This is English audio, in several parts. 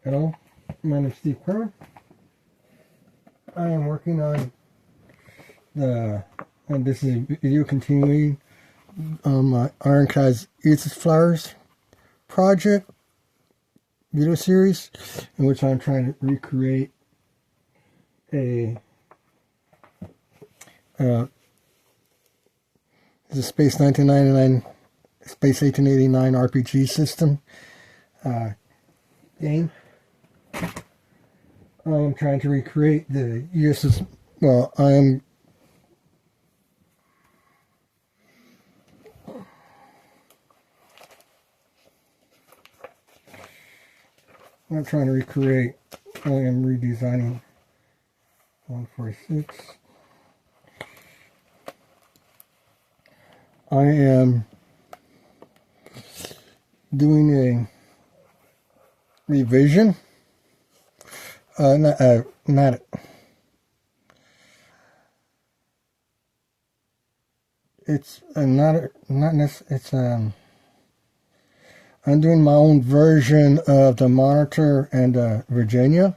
Hello, my name is Steve Kerr. I am working on this is a video continuing on my IRONCLADS FLYERS project video series, in which I'm trying to recreate a the Space 1999, Space 1889 RPG system game. I am trying to recreate the USS. Well, I'm not trying to recreate. I am redesigning 146. I am doing a revision. Not it's it's I'm doing my own version of the Monitor and Virginia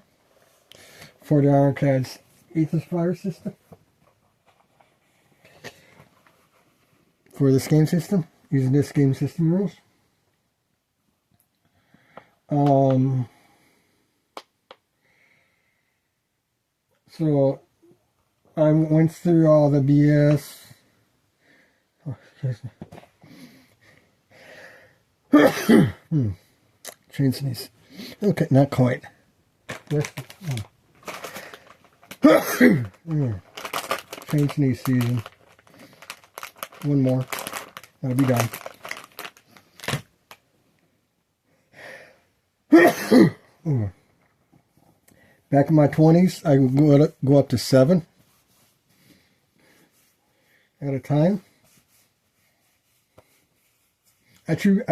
for the IRONCLADS FLYERS system. For this game system, using this game system rules. So I went through all the BS. Oh, excuse me. Chain sneeze. Okay, not quite. Chain sneeze season. One more. That'll be done. Back in my 20s, I would go up to 7 at a time. I chew.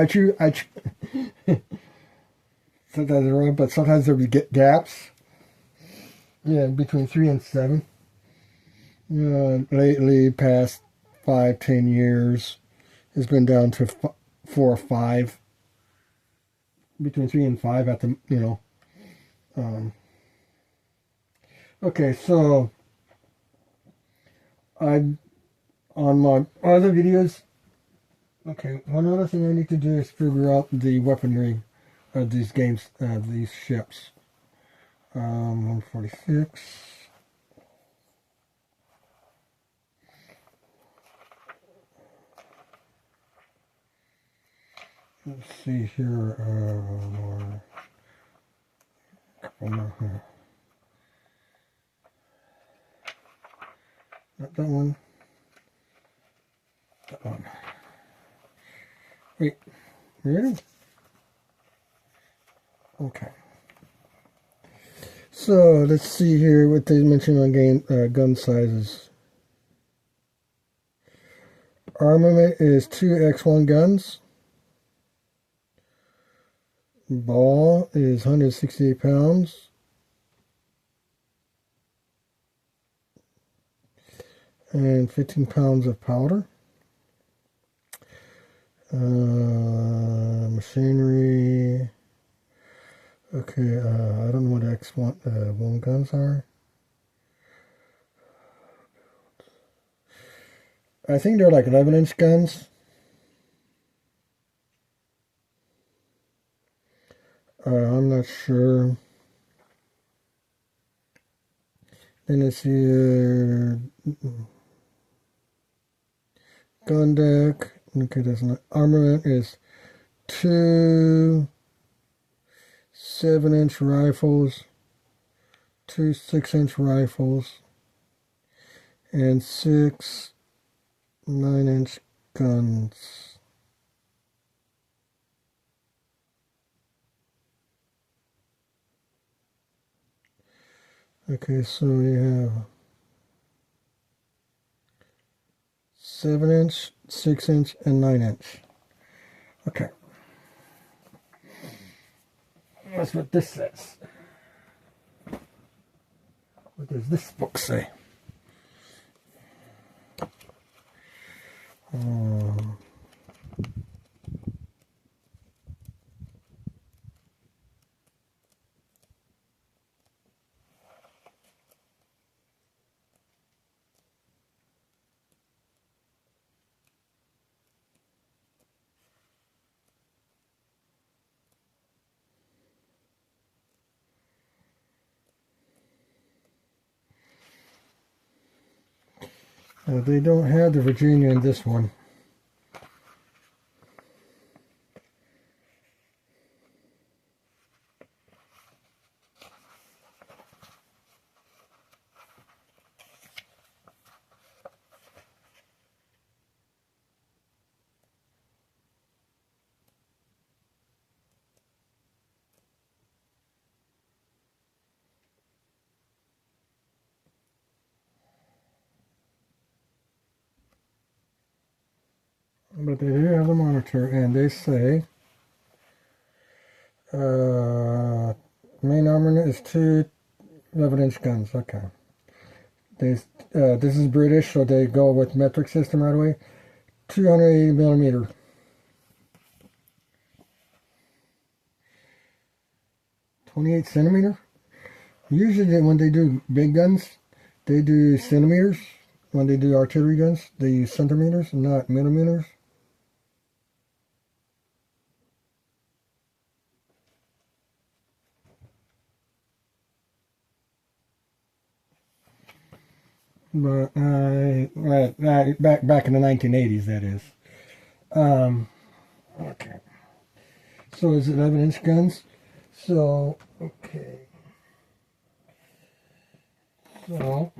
Sometimes they're wrong, but sometimes there would be gaps. Yeah, between 3 and 7. Lately, past 5-10 years, it's been down to 4 or 5. Between 3 and 5 at the, okay, so on my other videos, okay, one other thing I need to do is figure out the weaponry of these games, these ships. 146. Let's see here, couple more here. Not that one. That one. Wait, ready? Okay. So let's see here what they mentioned on gun sizes. Armament is 2 X1 guns. Ball is 168 pounds. And 15 pounds of powder. Machinery. Okay, I don't know what X1 guns are. I think they're like 11-inch guns. I'm not sure. Then it's here. Gun deck. Okay, that's not. Armament is 2 7-inch rifles, 2 6-inch rifles, and 6 9-inch guns. Okay, so we have 7-inch, 6-inch, and 9-inch. Okay. That's what this says. What does this book say? They don't have the Virginia in this one. But they do have the monitor, and they say main armament is 2 11-inch guns. Okay. This is British, so they go with metric system right away. 280 millimeter. 28 centimeter. Usually when they do big guns, they do centimeters. When they do artillery guns, they use centimeters, not millimeters. But back in the 1980s, that is. Okay. So it's 11-inch guns. So okay. So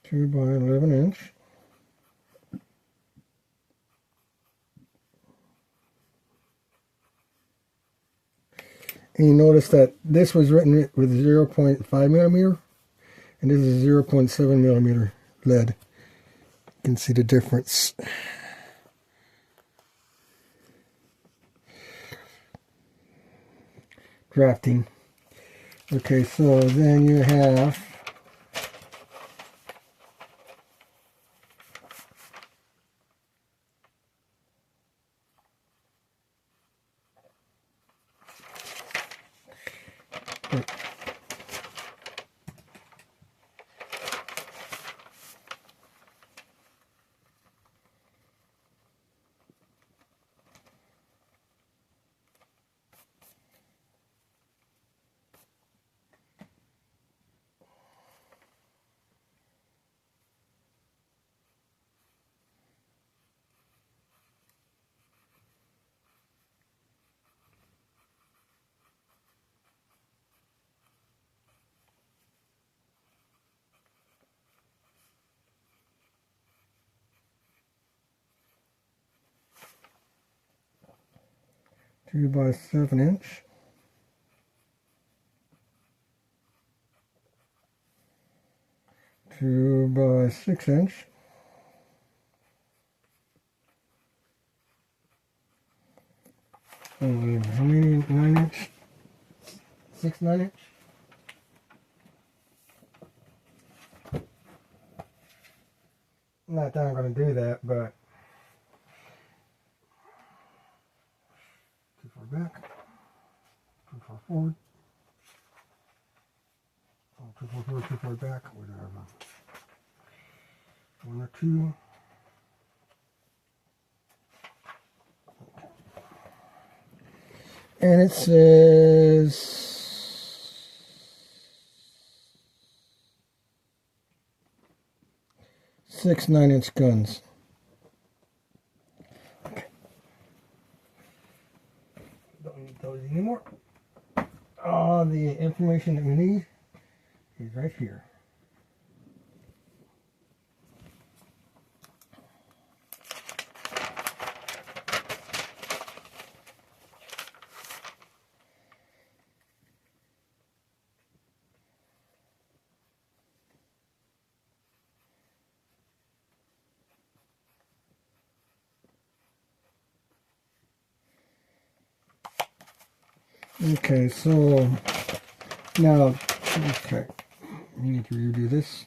2 by 11-inch. And you notice that this was written with 0.5 millimeter, and this is 0.7 millimeter lead. You can see the difference. Drafting. Okay, so then you have two by 7-inch. Two by 6-inch. How many 9-inch? 6 9-inch? Not that I'm going to do that, but too far back, too far forward, too far forward, too far back, whatever. 1 or 2. And it says 6 9-inch guns. Okay. Don't need those anymore. All the information that we need is right here. Okay, so now, okay, we need to redo this.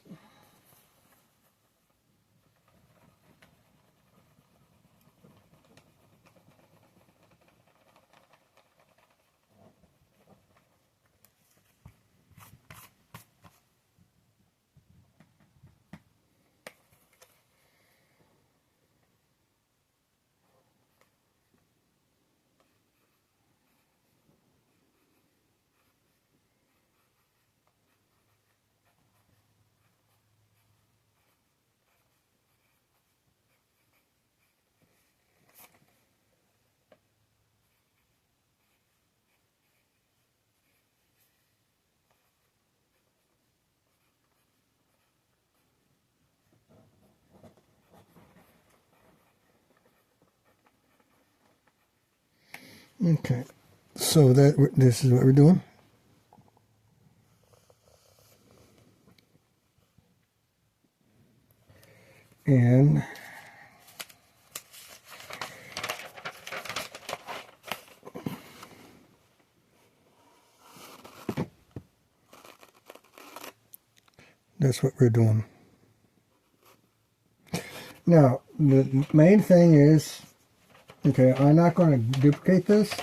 Okay, so this is what we're doing. And that's what we're doing. Now, the main thing is, okay, I'm not going to duplicate this.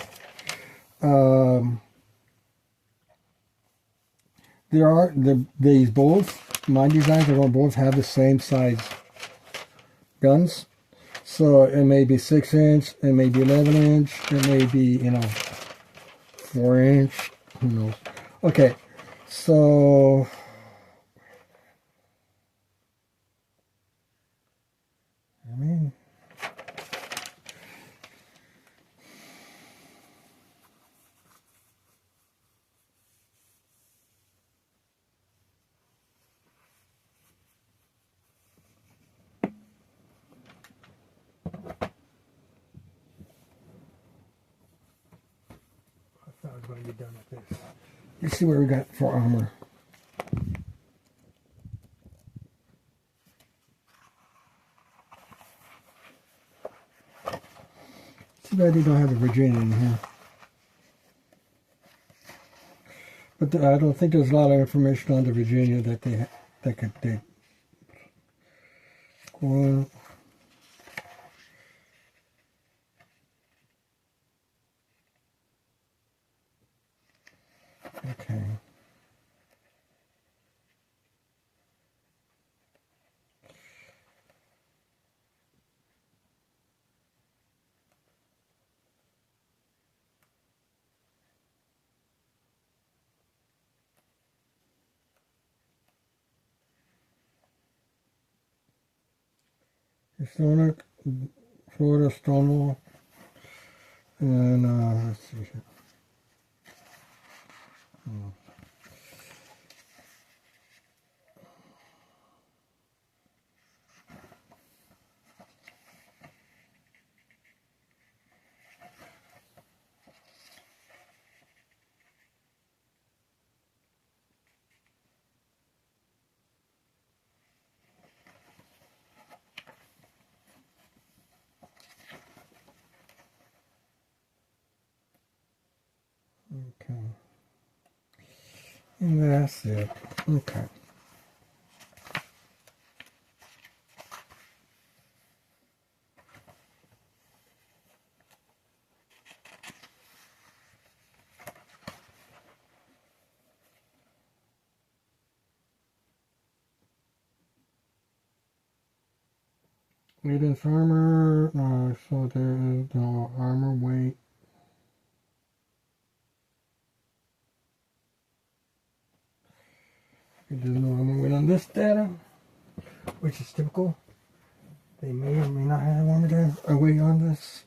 These both, my designs are going to both have the same size guns. So it may be 6 inch, it may be 11 inch, it may be, 4 inch, who knows. Okay, so I was going to be done with this. Let's see what we got for armor. Too bad they don't have the Virginia in here. But I don't think there's a lot of information on the Virginia that they could take. Well, okay. Historic Florida Stonewall. And let's see here. Okay. And that's it. Okay. It is armor, so there is no armor weight. There's no armor weight on this data, which is typical. They may or may not have armor weight on this.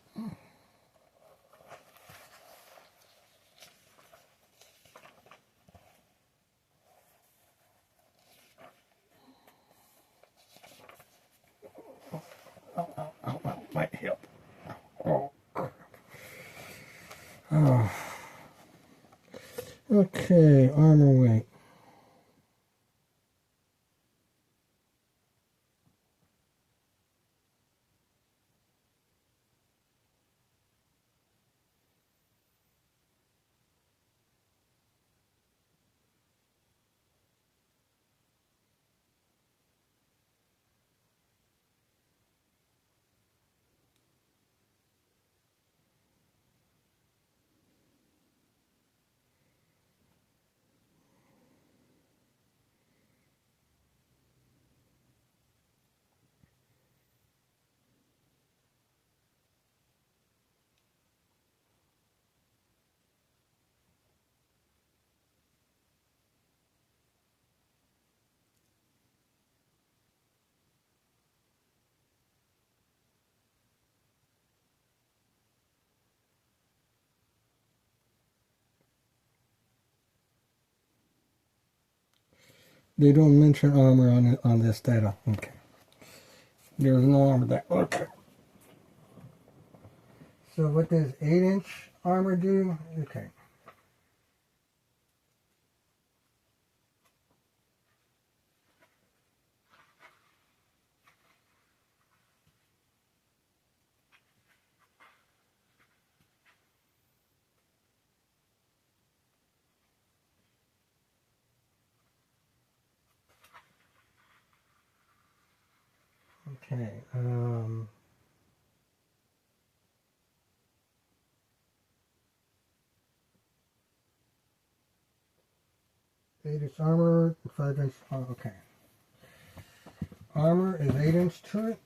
Oh, might help. Oh, crap. Oh. Okay, armor weight. They don't mention armor on this data. Okay. There's no armor there. Okay. So what does 8-inch armor do? Okay. Okay. 8-inch armor, 5-inch. Oh, okay. Armor is 8-inch turret.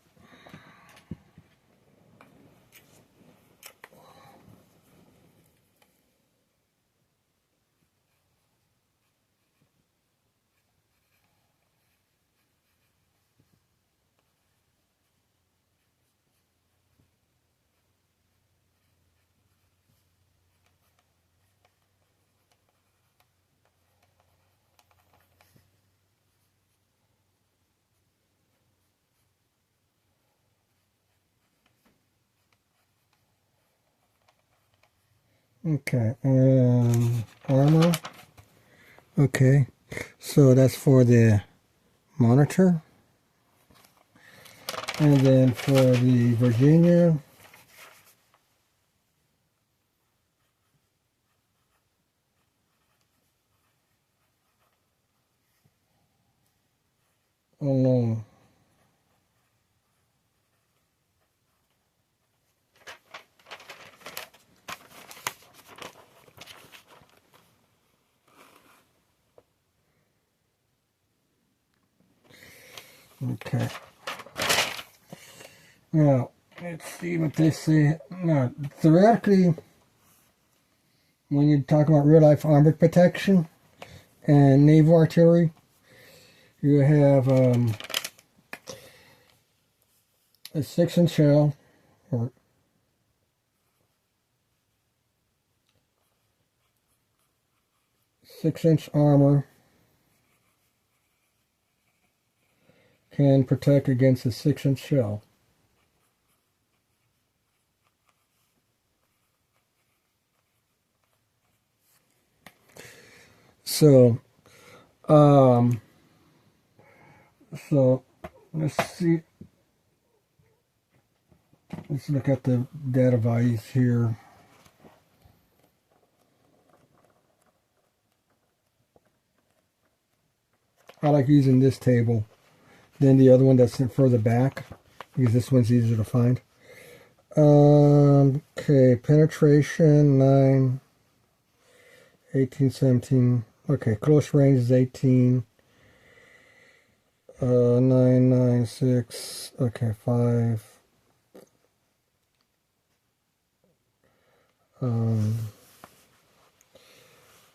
Okay, armor. Okay, so that's for the monitor. And then for the Virginia, alone. Okay. Now, let's see what they say. Now, theoretically, when you talk about real-life armored protection and naval artillery, you have a 6-inch shell, or 6-inch armor can protect against a 6-inch shell. So, let's see. Let's look at the data values here. I like using this table than the other one that's further back, because this one's easier to find. Okay, penetration 9, 18, 17. Okay, close range is 18. 9, 9, 6. Okay, 5.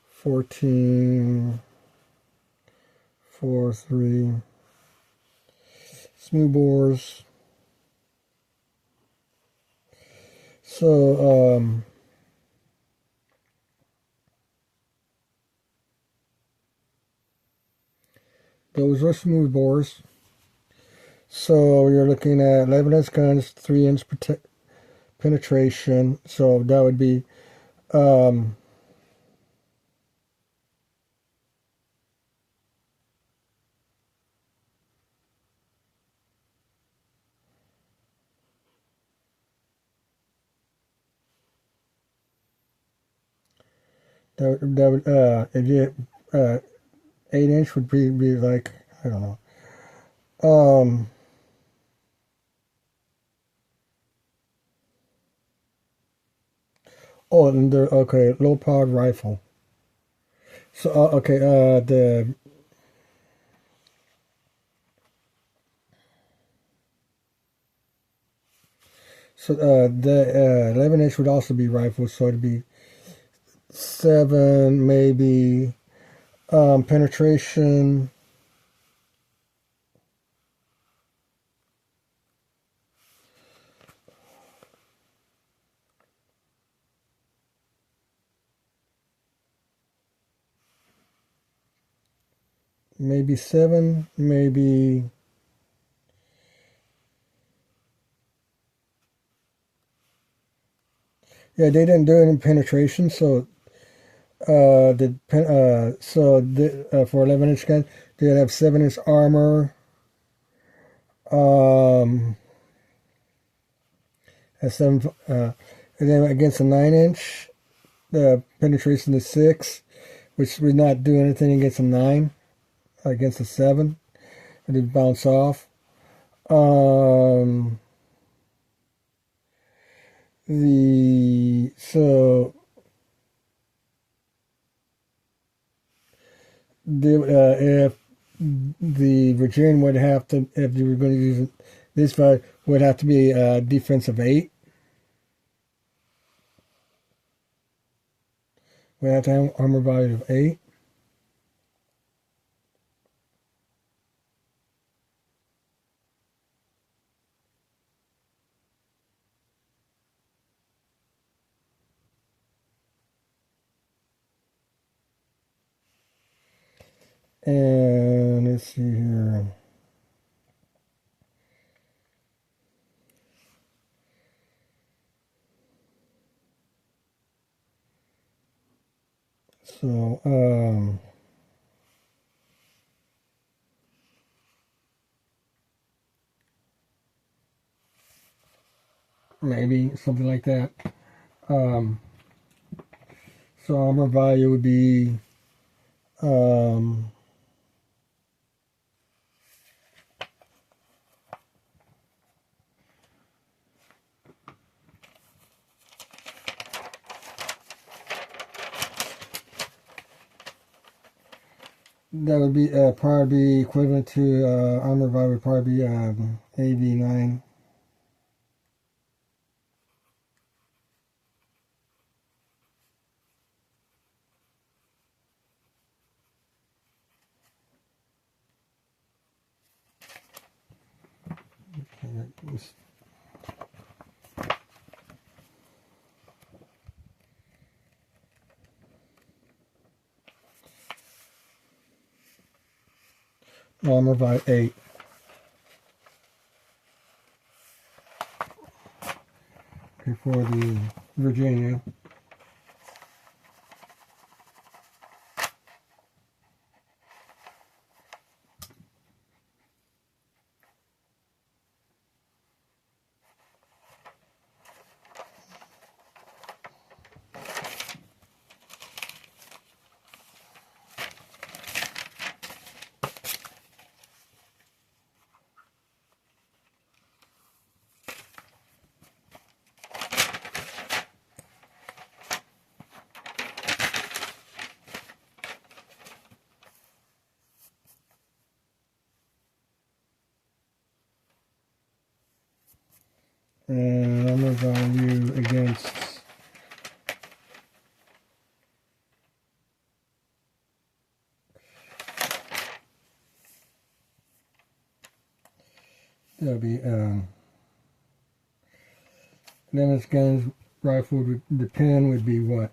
14. 4, 3. Smooth bores. So, those are smooth bores. So you're looking at 11-inch guns, 3-inch penetration. So that would be if you 8-inch would be like, I don't know. Oh, and they're okay. Low powered rifle. So okay, the the 11-inch would also be rifle, so it'd be 7 maybe. Penetration. Maybe 7, maybe Yeah, they didn't do it in penetration, so for 11-inch guns, they'd have 7-inch armor. At 7, and then against a 9-inch, the penetration is 6, which would not do anything against a 9. Against a 7, it would bounce off. The so the if the Virginian would have to, if you were going to use this value, would have to be a defense of 8. We have to have armor value of 8. And let's see here. So, maybe something like that. So armor value would be that would be probably be equivalent to armor value would probably be AV9. Armor value 8. Okay, for the Virginia. And armor value against that'll be then its guns rifle would, the pen would be what?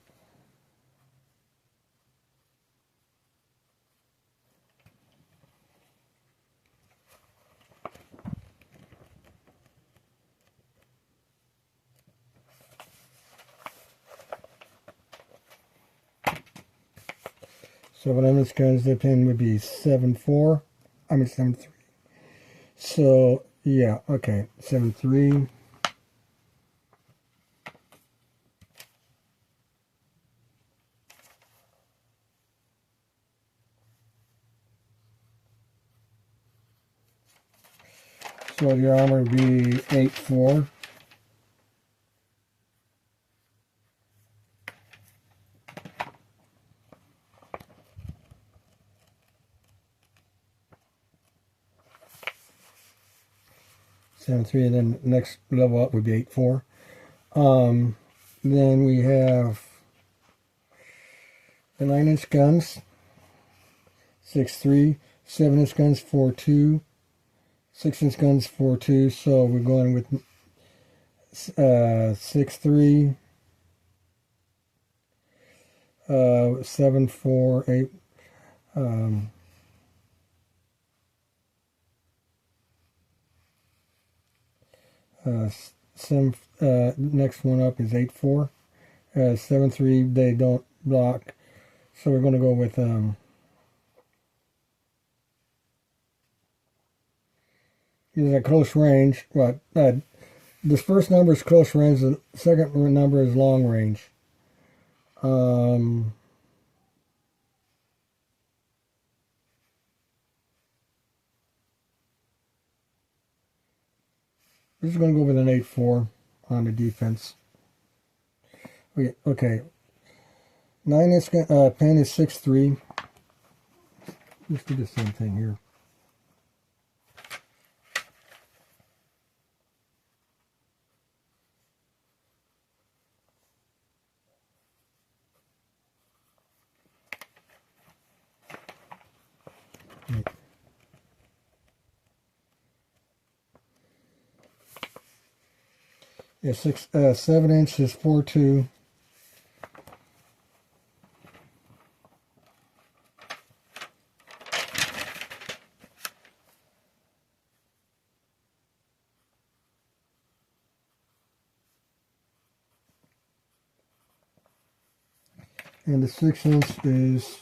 So when its guns, the pen would be 7.4. I mean 7.3. So yeah, okay, 7.3. So your armor would be 8.4. And then next level up would be 8.4. Then we have the 9-inch guns, 6.3, 7-inch guns, 4.2, 6-inch guns, 4.2. So we're going with 6.3, 7.4, 8. Next one up is 8.4. 7-3, they don't block. So we're going to go with either close range. What? The first number is close range. The second number is long range. We're just going to go with an 8-4 on the defense. Okay. 9-inch pen is 6-3. Let's do the same thing here. Yeah, 7-inch is 4-2. And the 6-inch is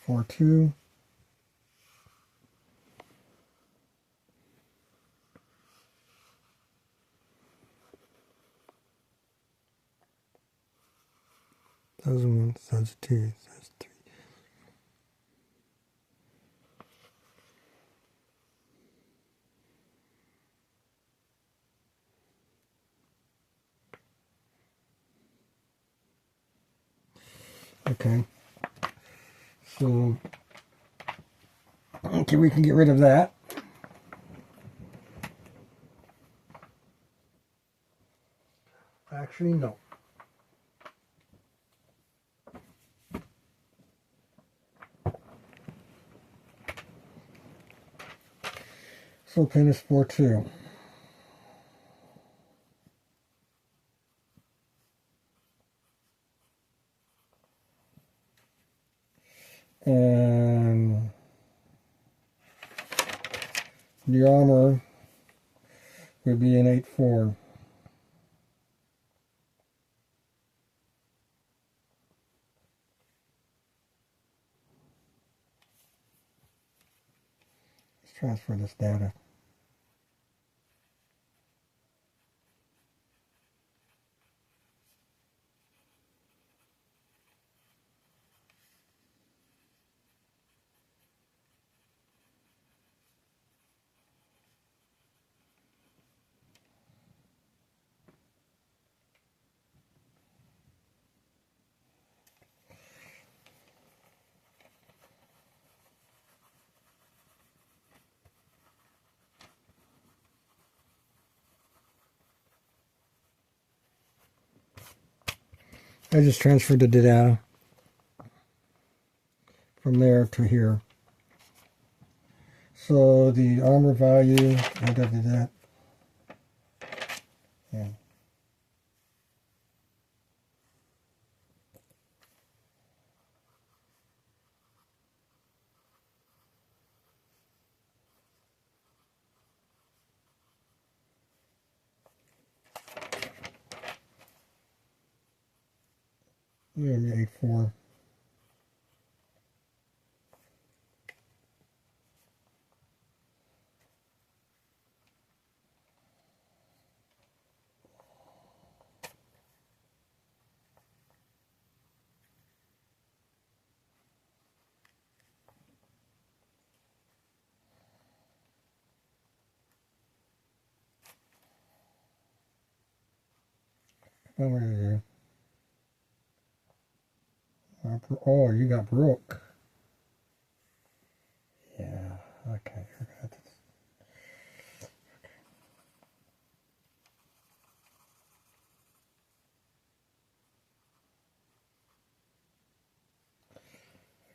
4-2. Those 1, those 2, those 3. Okay. So, okay, we can get rid of that. Actually, no. So pen is 4-2. And the armor would be an 8-4. Let's transfer this data. I just transferred the data from there to here. So the armor value, I gotta do that. Yeah. Maybe 8-4. Over here. Oh, you got broke. Yeah, okay. Forgot this.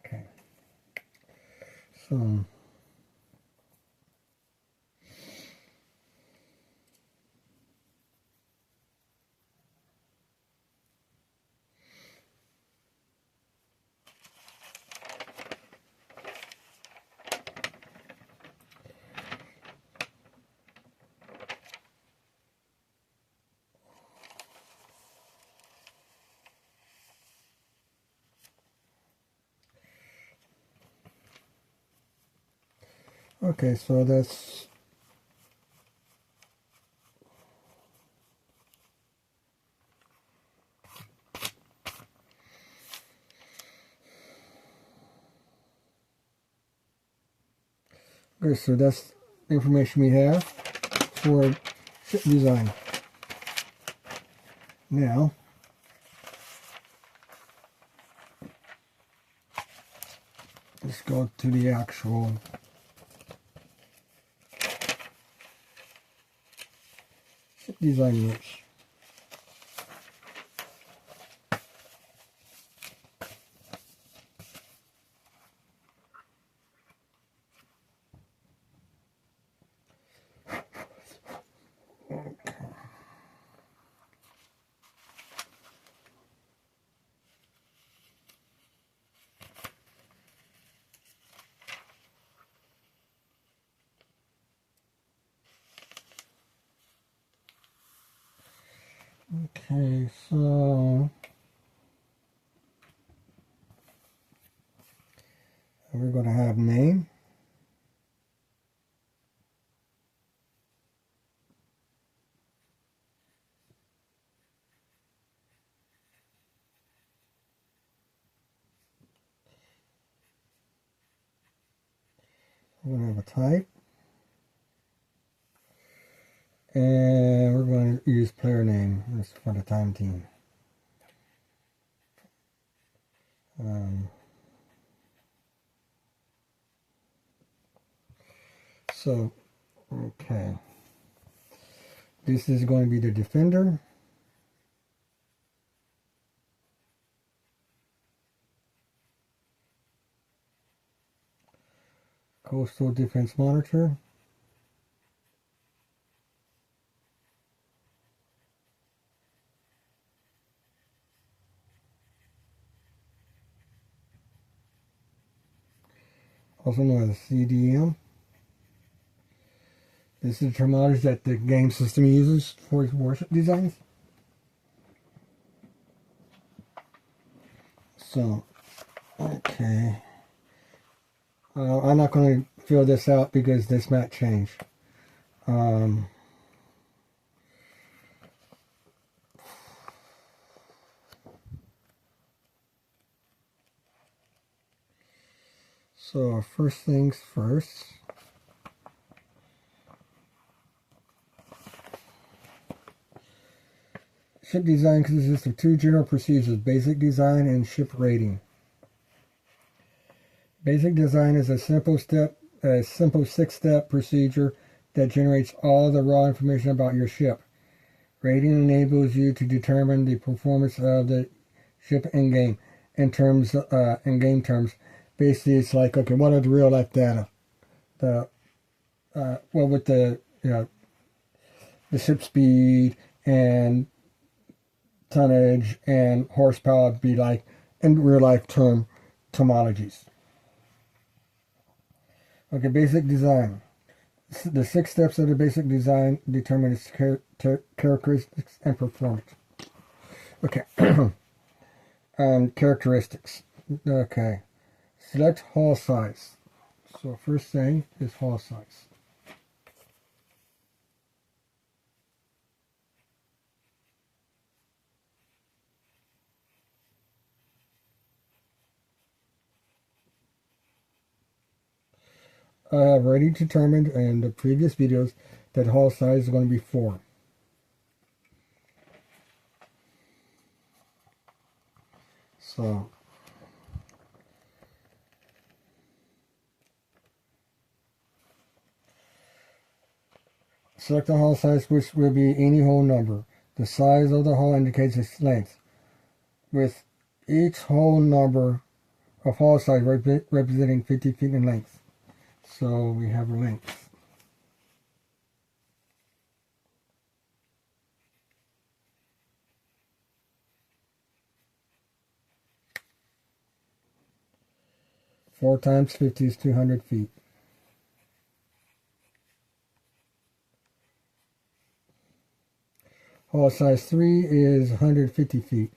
Okay. So Okay, so that's okay, so that's the information we have for ship design. Now, let's go to the actual ship design rules. Okay, so we're going to have name, we're going to have a type, and we're going to use player name. This is for the time team. So, okay. This is going to be the defender. Coastal Defense Monitor. Also known as CDM. This is the terminology that the game system uses for its warship designs. So, okay. I'm not going to fill this out because this might change. So, first things first. Ship design consists of two general procedures, basic design and ship rating. Basic design is a simple six-step procedure that generates all the raw information about your ship. Rating enables you to determine the performance of the ship in game. In game terms, basically it's like, okay, what are the real life data? What would the ship speed and tonnage and horsepower be like in real life terminologies. Okay, basic design. The 6 steps of the basic design determine its characteristics and performance. Okay. Characteristics. Okay. Select hull size. So first thing is hull size. I have already determined in the previous videos that hull size is going to be 4. So select the hull size, which will be any whole number. The size of the hull indicates its length, with each whole number of hull size representing 50 feet in length. So we have a length. Four times 50 is 200 feet. Hull size 3 is 150 feet.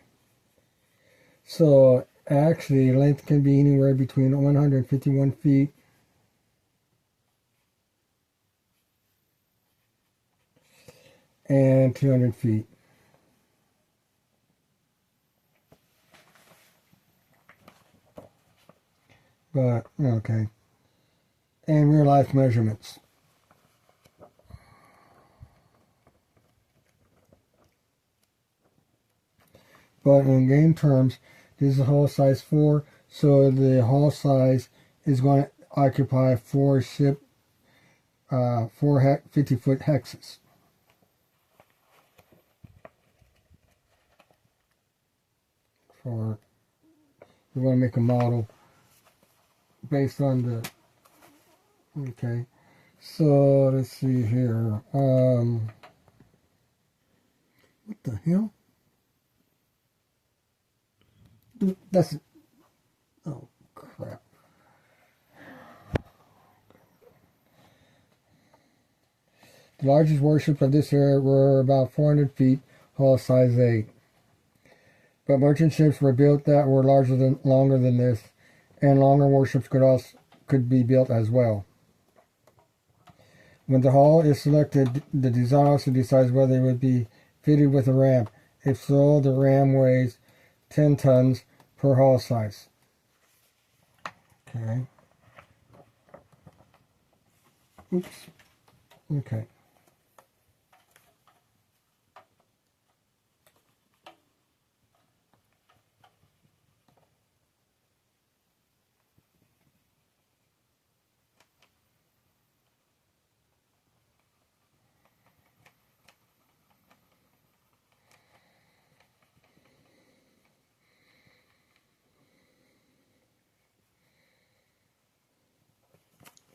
So actually length can be anywhere between 151 feet and 200 feet. But, okay. And real life measurements. But in game terms, this is hull size 4, so the hull size is going to occupy 4 ship, 4 50-foot hexes. For you want to make a model based on the, okay. So let's see here. What the hell? That's, oh crap. The largest warships of this era were about 400 feet, hull size 8. But merchant ships were built that were longer than this, and longer warships could be built as well. When the hull is selected, the designer also decides whether it would be fitted with a ram. If so, the ram weighs 10 tons per hull size. Okay. Oops. Okay.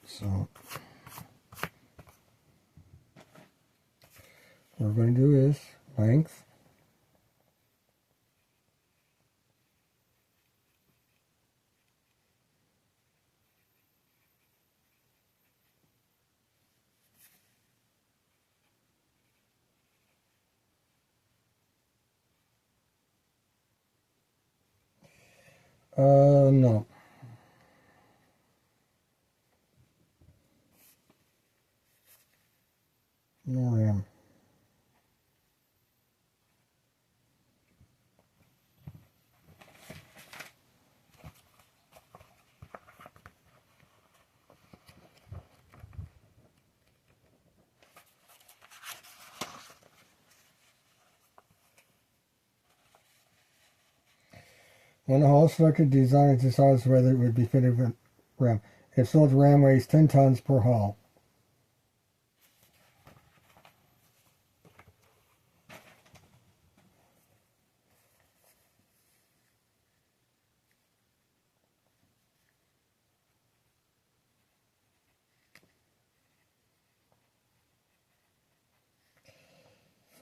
So what we're going to do is length, no. No ram. When the hull selected, the designer decides whether it would be fitted with ram. If so, the ram weighs 10 tons per hull.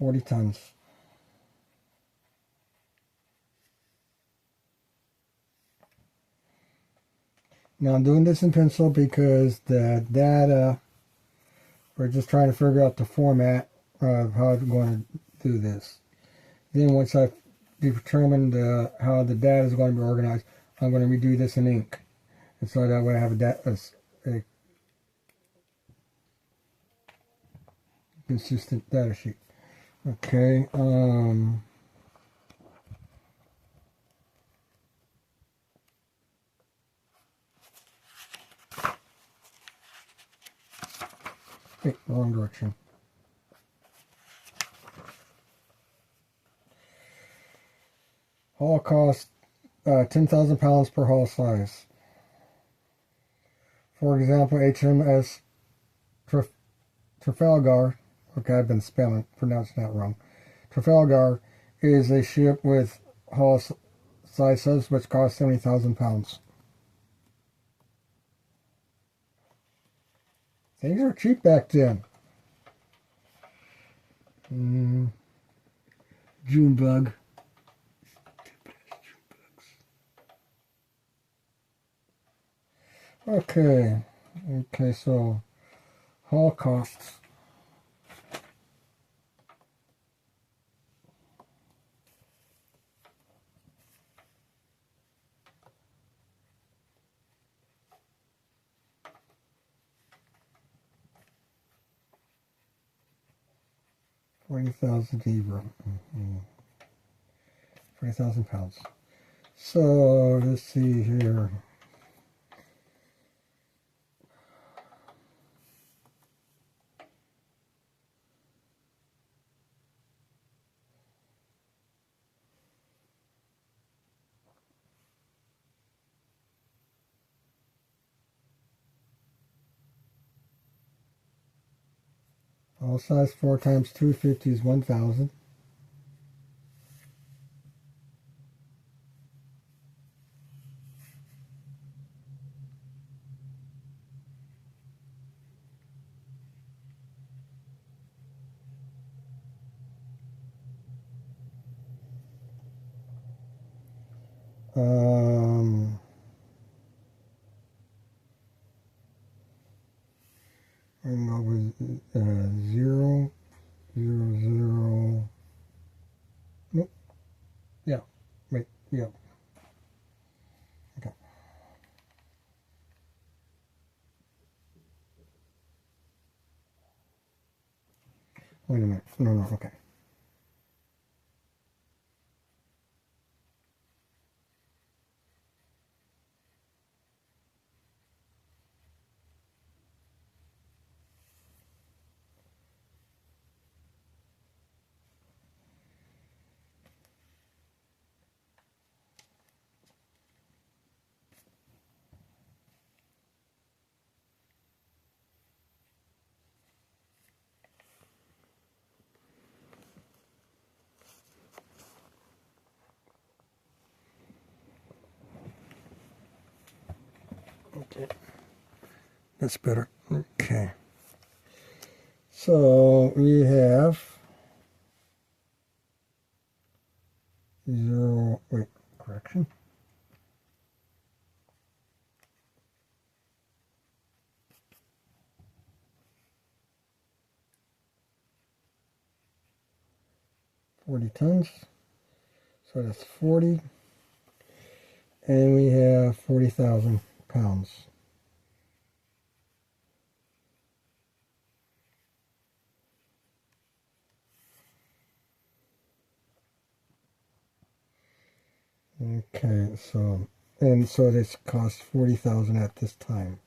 $40 tons. Now I'm doing this in pencil because the data, we're just trying to figure out the format of how I'm going to do this. Then once I've determined how the data is going to be organized, I'm going to redo this in ink. And so that way I have a consistent data sheet. Okay, wait, wrong direction. Hull cost 10,000 pounds per hull size. For example, HMS Trafalgar, okay, I've been pronouncing that wrong. Trafalgar is a ship with hull sizes which cost 70,000 pounds. Things were cheap back then. June bug. Okay, so hull costs. 40,000 libra. 40,000 pounds. So let's see here. All size 4 times 250 is 1,000. And go with 0, 0, 0. Nope. Yeah. Wait. Yeah. Okay. Wait a minute. No. Okay. Okay. That's better. Okay. So we have 0, wait, correction. $40 tons. So that's 40. And we have 40,000 pounds. Okay, so this costs 40,000 at this time.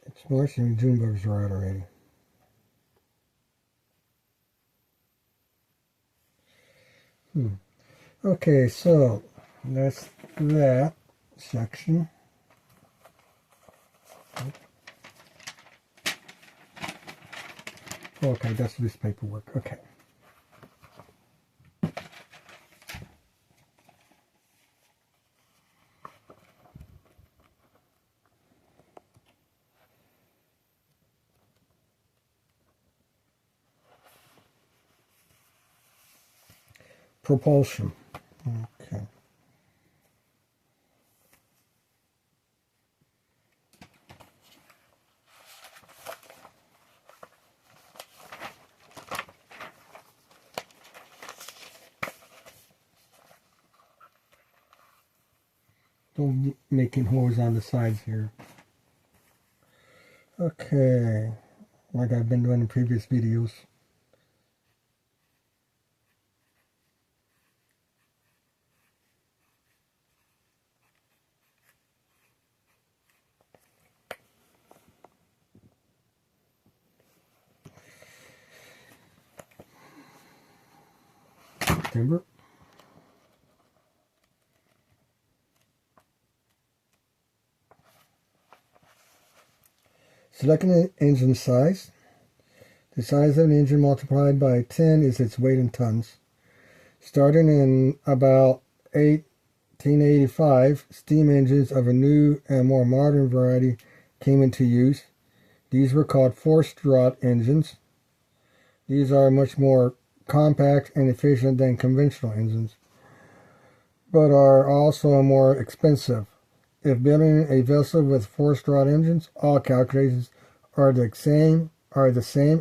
It's March and June bugs are out already. Okay, so that's that section. Okay, that's this paperwork. Okay. Propulsion. Okay. Don't making holes on the sides here. Okay, like I've been doing in previous videos. Timber. Selecting the engine size. The size of an engine multiplied by 10 is its weight in tons. Starting in about 1885, steam engines of a new and more modern variety came into use. These were called forced-draught engines. These are much more compact and efficient than conventional engines, but are also more expensive. If building a vessel with forced-draught engines, all calculations are the same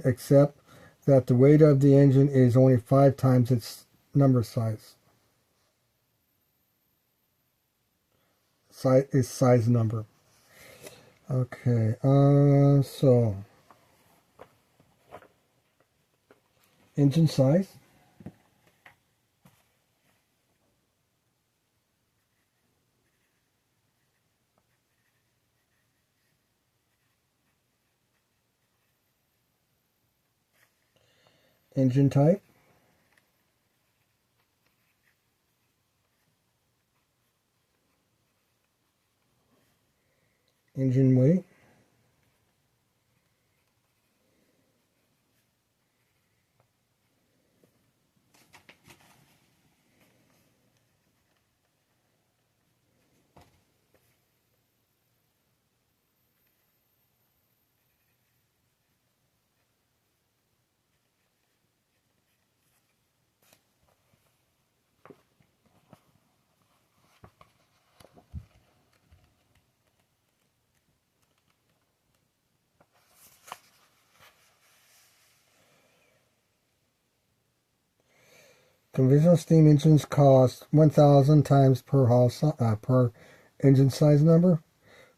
except that the weight of the engine is only 5 times its number size. size number. Okay, so engine size, engine type, engine weight, conventional steam engines cost 1,000 times per per engine size number.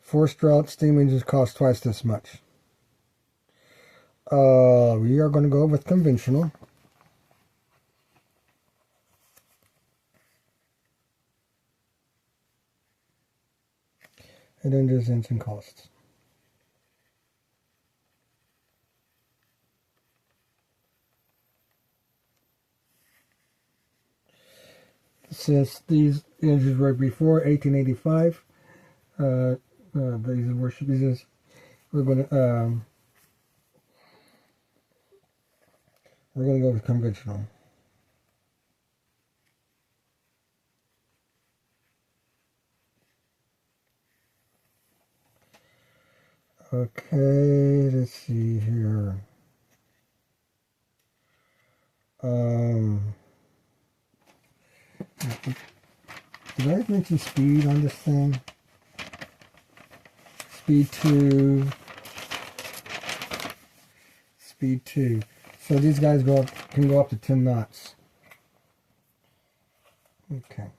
Forced draught steam engines cost twice this much. We are going to go with conventional. And then there's engine costs. Since these engines were before 1885, these warship engines, we're going to go with conventional. Okay, let's see here. Did I mention speed on this thing? Speed 2. Speed 2. So these guys can go up to 10 knots. Okay.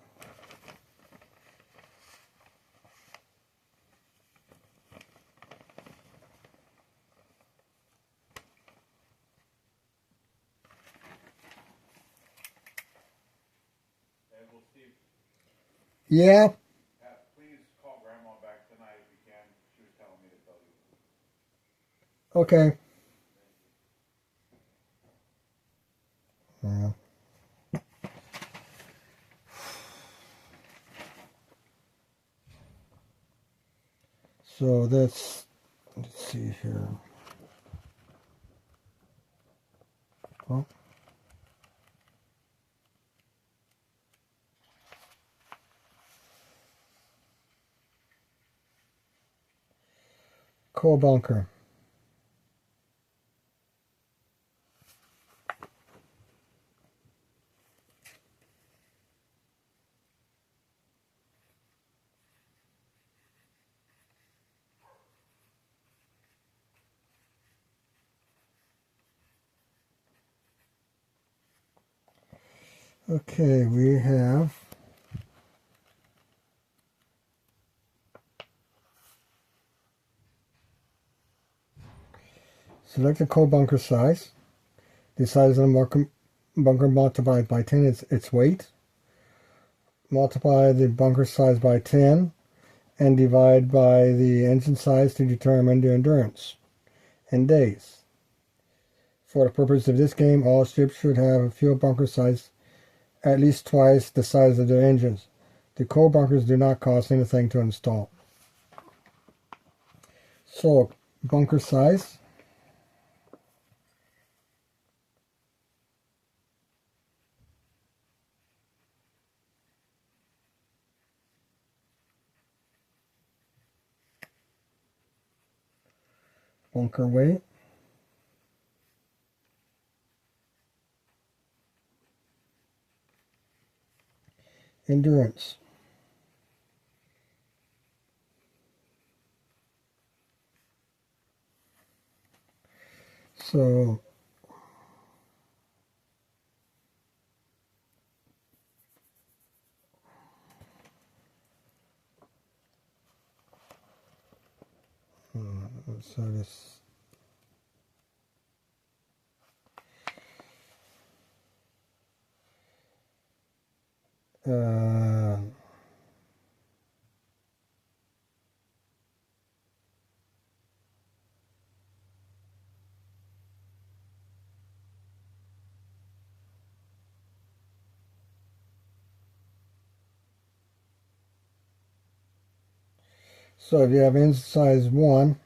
Yeah. Please call Grandma back tonight if you can. She was telling me to tell you. Okay. Yeah. So let's see here. Well, coal bunker. Okay, we have select the coal bunker size. The size of the bunker multiplied by 10 is its weight. Multiply the bunker size by 10 and divide by the engine size to determine the endurance in days. For the purpose of this game, all ships should have a fuel bunker size at least twice the size of their engines. The coal bunkers do not cost anything to install. So, bunker size. Bunker weight. Endurance. So, So this. So if you have in size 1,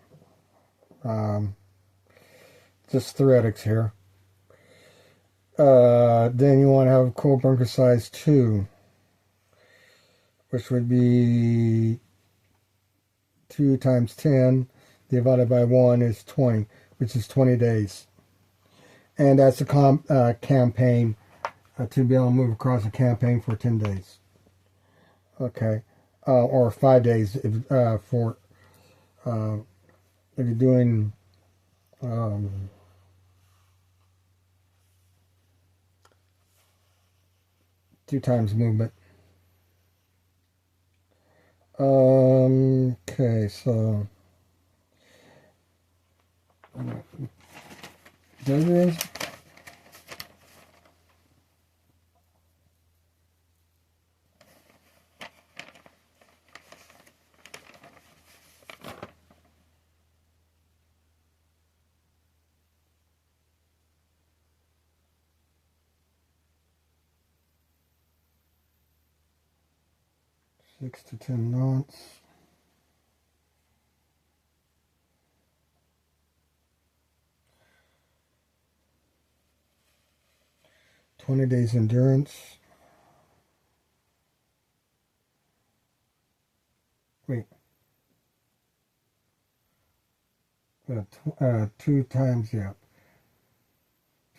just theoretics here, then you want to have core bunker size 2, which would be 2 times 10 divided by 1 is 20, which is 20 days. And that's a campaign, to be able to move across a campaign for 10 days. Okay. Or 5 days if you're doing 2 times movement. Okay, so there it is. Six to 10 knots. $20 days endurance. Wait. 2 times, yeah.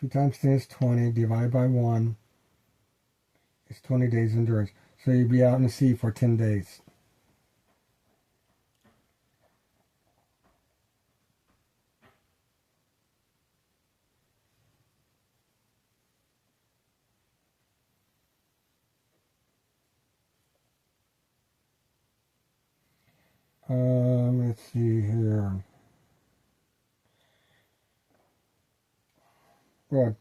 2 times 10 is 20, divided by 1 is 20 days endurance. So you'd be out in the sea for 10 days. Let's see here. Well,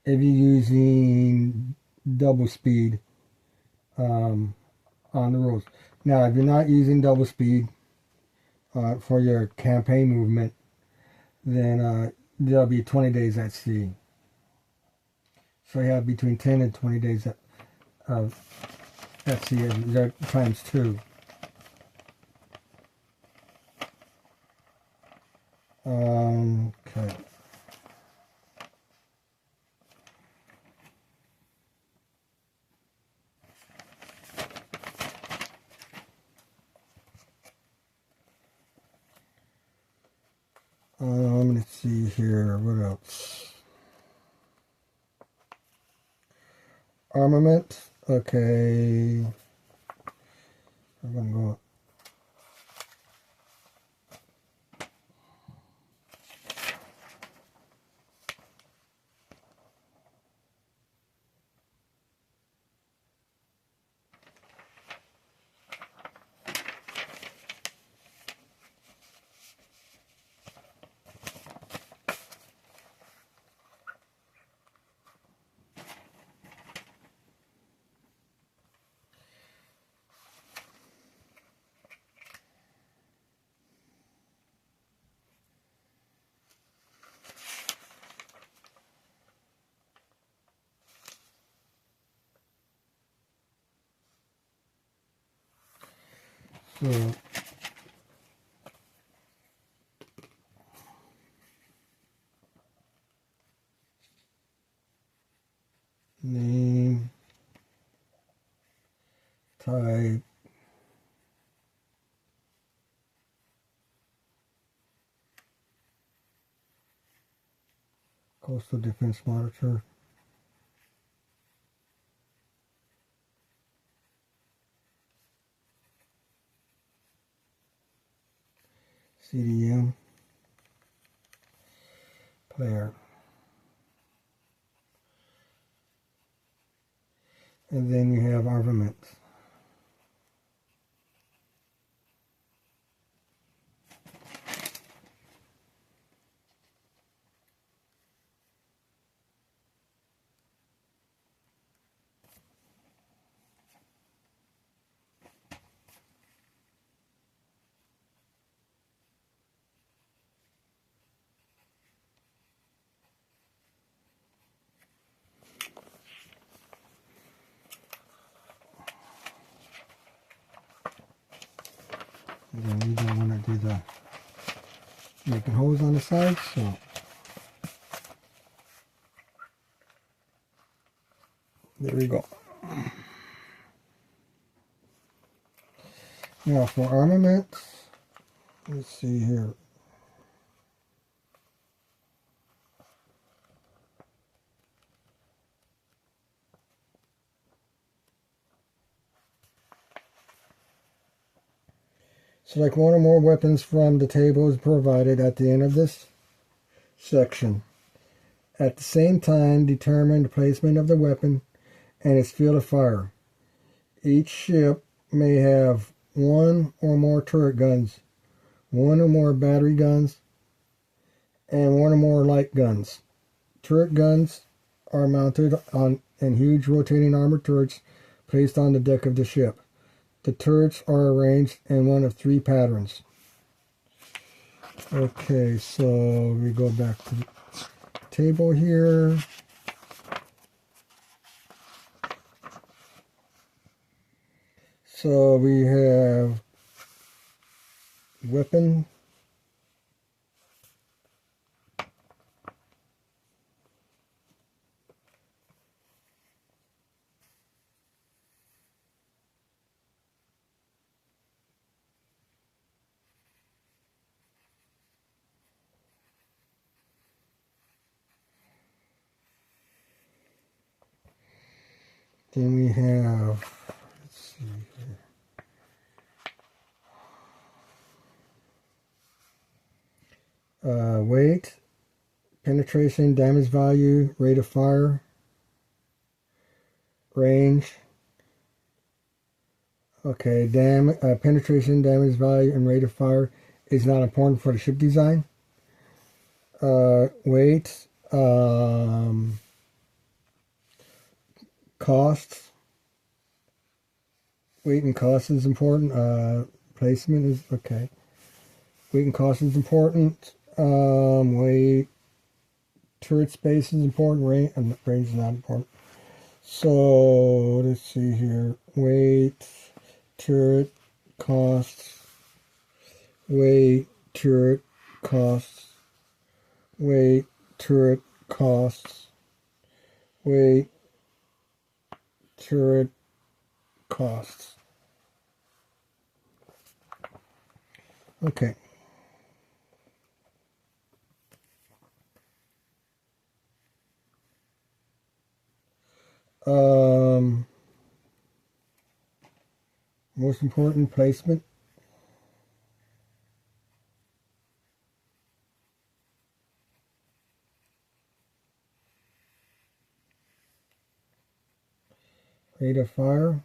if you're using double speed on the rules. Now, if you're not using double speed for your campaign movement, then there'll be 20 days at sea. So you have between 10 and 20 days at sea, times 2. Okay. Let's see here. What else? Armament. Okay. I'm gonna go. So name, type, Coastal Defense Monitor, CDM, player. And then you have armament. then we don't want to do the making holes on the sides, so there we go. Now for armaments, let's see here. Select one or more weapons from the tables provided at the end of this section. At the same time, determine the placement of the weapon and its field of fire. Each ship may have one or more turret guns, one or more battery guns, and one or more light guns. Turret guns are mounted on in huge rotating armored turrets placed on the deck of the ship. The turrets are arranged in one of three patterns. Okay, so we go back to the table here. So we have weapon, then we have, let's see here, weight, penetration, damage value, rate of fire, range. Okay, penetration, damage value, and rate of fire is not important for the ship design. Weight, costs. Weight and cost is important. Placement is okay. Weight and cost is important. Weight, turret space is important. Range is not important. So let's see here. Weight, turret, costs. Weight, turret, costs. Weight, turret, costs. Weight, turret, costs. Okay. Most important, placement. Rate of fire.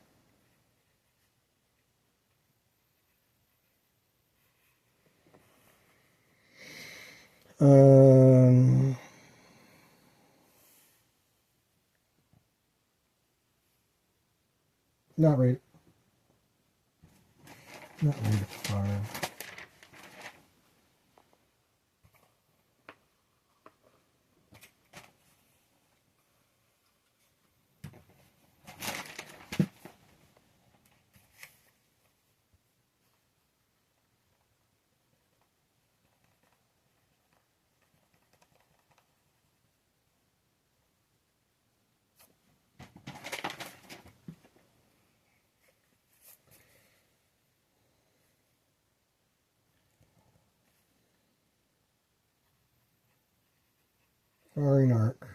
Not rate of fire. Firing arc.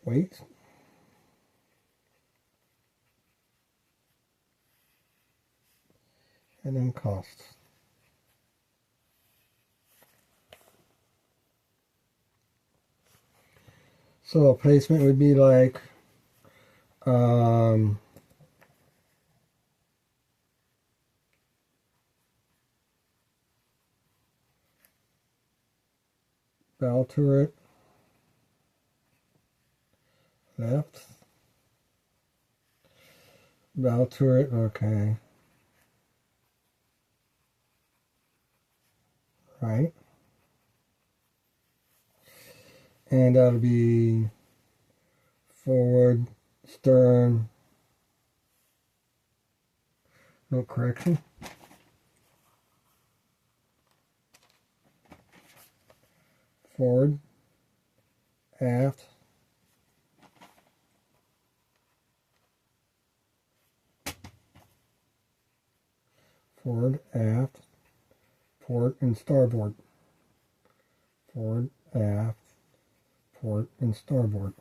Weight. And then costs. So a placement would be like bow turret, left, bow turret, okay, right, and that'll be forward, stern, no correction. Forward, aft, forward, aft, port and starboard, forward, aft, port and starboard.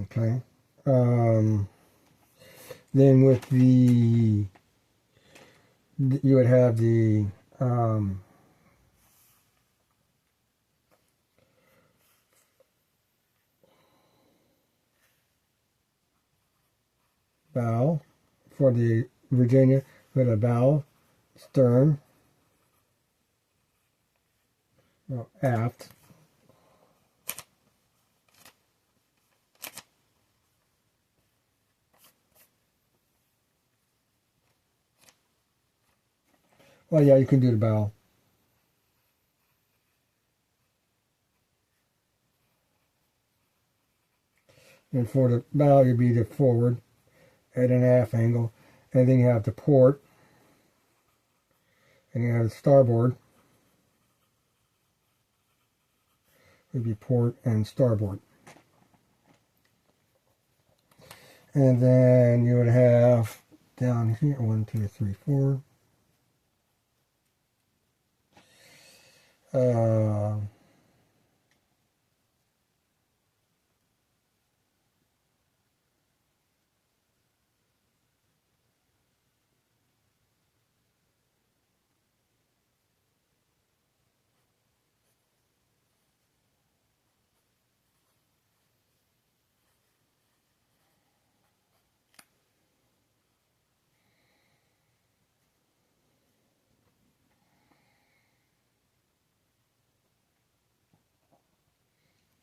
Okay. Then with the, you would have the bow for the Virginia, with a bow, stern, well, aft, well, yeah, you can do the bow. And for the bow, you'd be the forward at an aft angle, and then you have the port, and you have the starboard. Would be port and starboard. And then you would have down here 1, 2, 3, 4.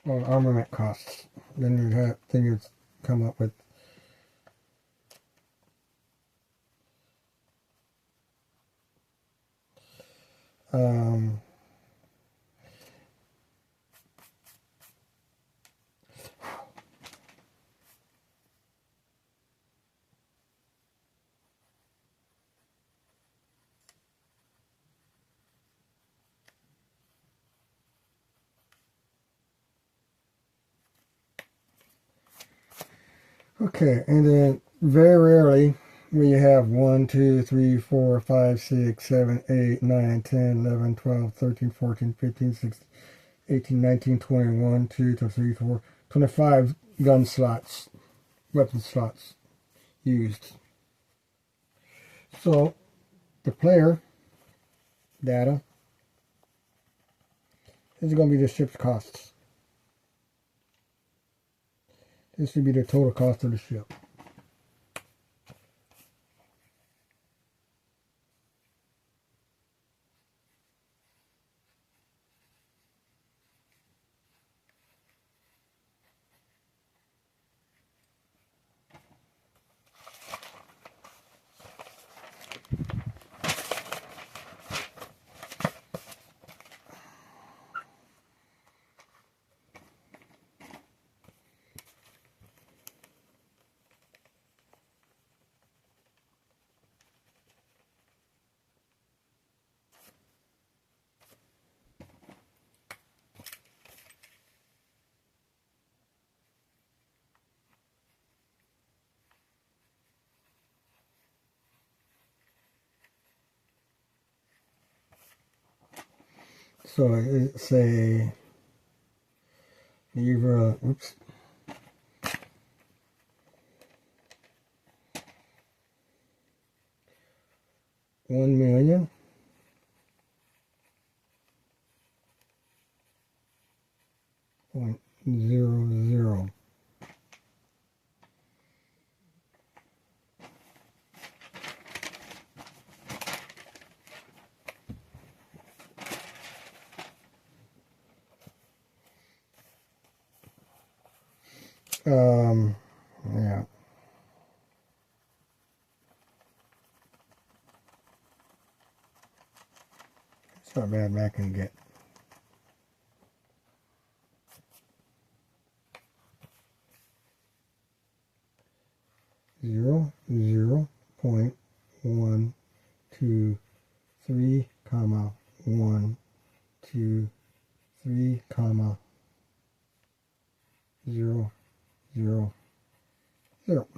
Armament costs. Then you'd come up with okay, and then very rarely will you have 1, 2, 3, 4, 5, 6, 7, 8, 9, 10, 11, 12, 13, 14, 15, 16, 18, 19, 21, 2, 3, 4, 25 gun slots, weapon slots used. So the player data is going to be the ship's costs. This would be the total cost of the ship. So say you've oops. $1,000,000 .00. Yeah. It's not bad back and get. 0.123, comma 123, comma 0, 0, 0.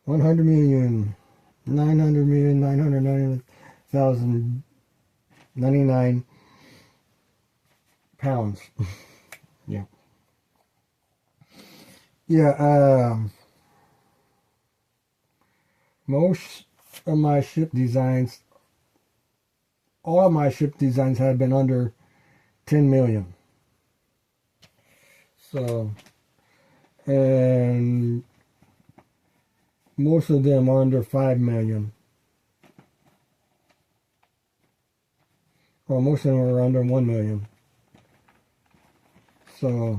100,900,999,099 pounds. Yeah. Yeah, most of my ship designs, all of my ship designs have been under 10 million. So, and most of them are under 5 million. Well, most of them are under 1 million. So,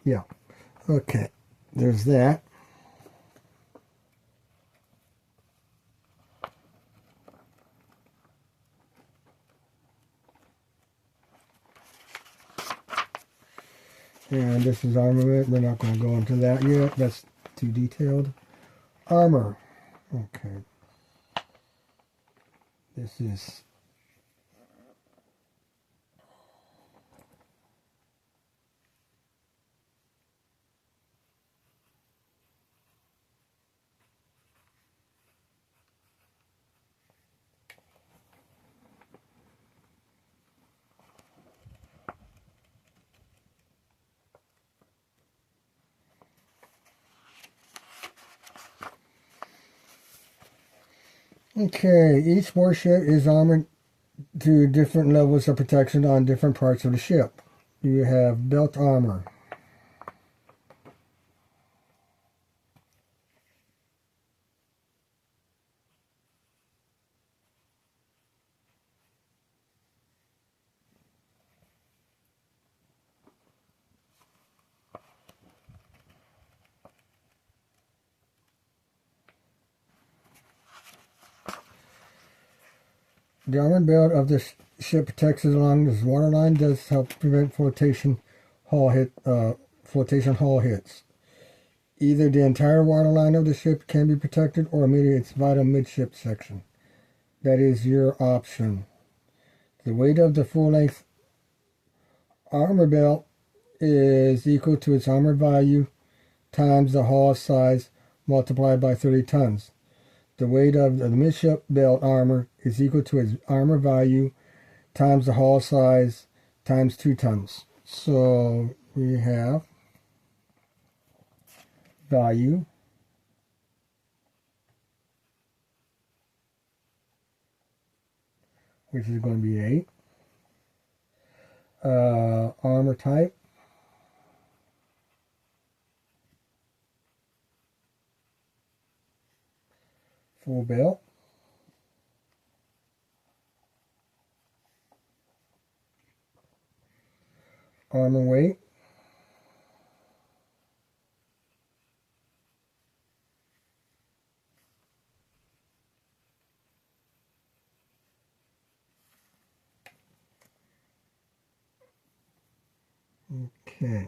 yeah. Okay. There's that. And this is armament. We're not going to go into that yet. That's too detailed. Armor. Okay. This is okay. Each warship is armored to different levels of protection on different parts of the ship. You have belt armor. The armored belt of the ship protects it along this waterline. Does help prevent flotation hull hits. Either the entire waterline of the ship can be protected, or merely its vital midship section. That is your option. The weight of the full-length armor belt is equal to its armor value times the hull size multiplied by 30 tons. The weight of the midship belt armor is equal to its armor value times the hull size times 2 tons. So we have value which is going to be 8. Armor type, full belt. Armor weight, okay.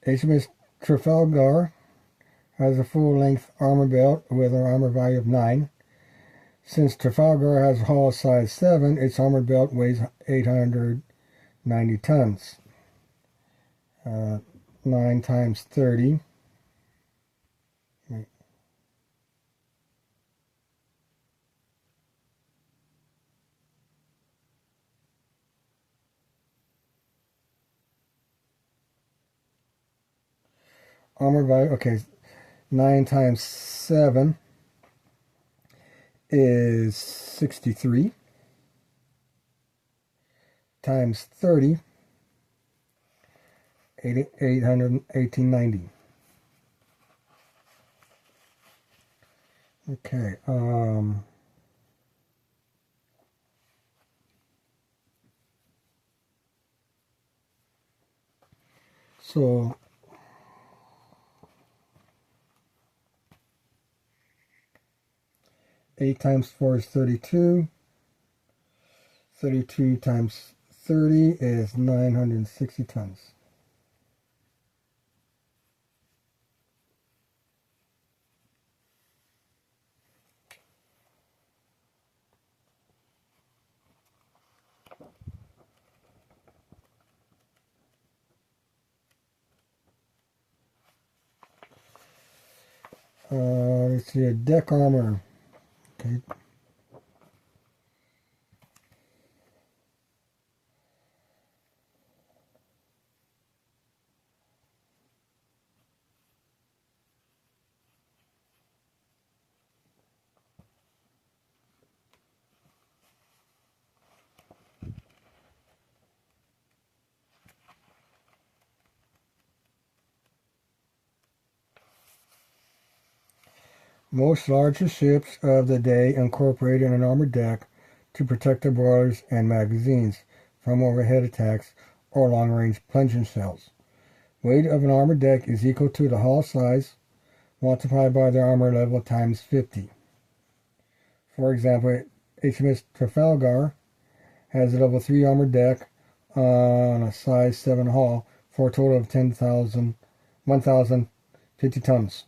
HMS Trafalgar has a full-length armor belt with an armor value of 9. Since Trafalgar has a hull size 7, its armor belt weighs 890 tons. 9 times 30. Armor value, okay, 9 times 7 is 63 times 30, 1890. Okay, so 8 times 4 is 32. 32 times 30 is 960 tons. Let's see, a deck armor. Okay. Most larger ships of the day incorporated an armored deck to protect their boilers and magazines from overhead attacks or long-range plunging shells. Weight of an armored deck is equal to the hull size multiplied by the armor level times 50. For example, HMS Trafalgar has a level 3 armored deck on a size 7 hull for a total of 1,050 tons.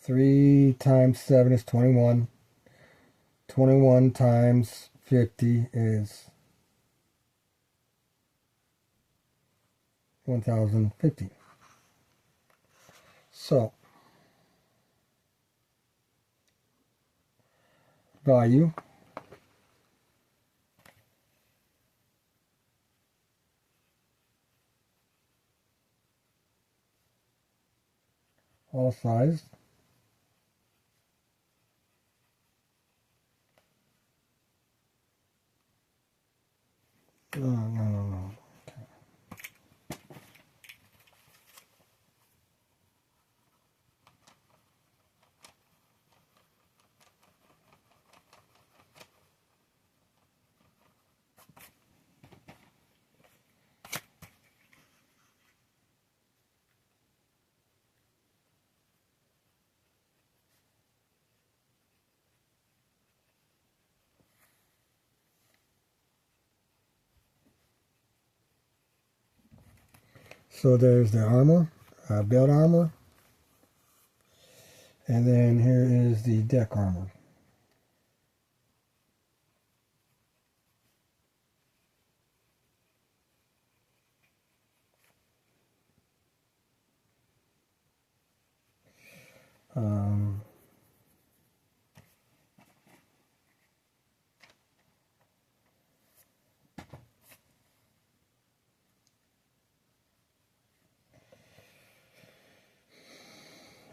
3 times 7 is 21. 21 times 50 is 1,050. So, value all size no. So there's the armor, belt armor, and then here is the deck armor.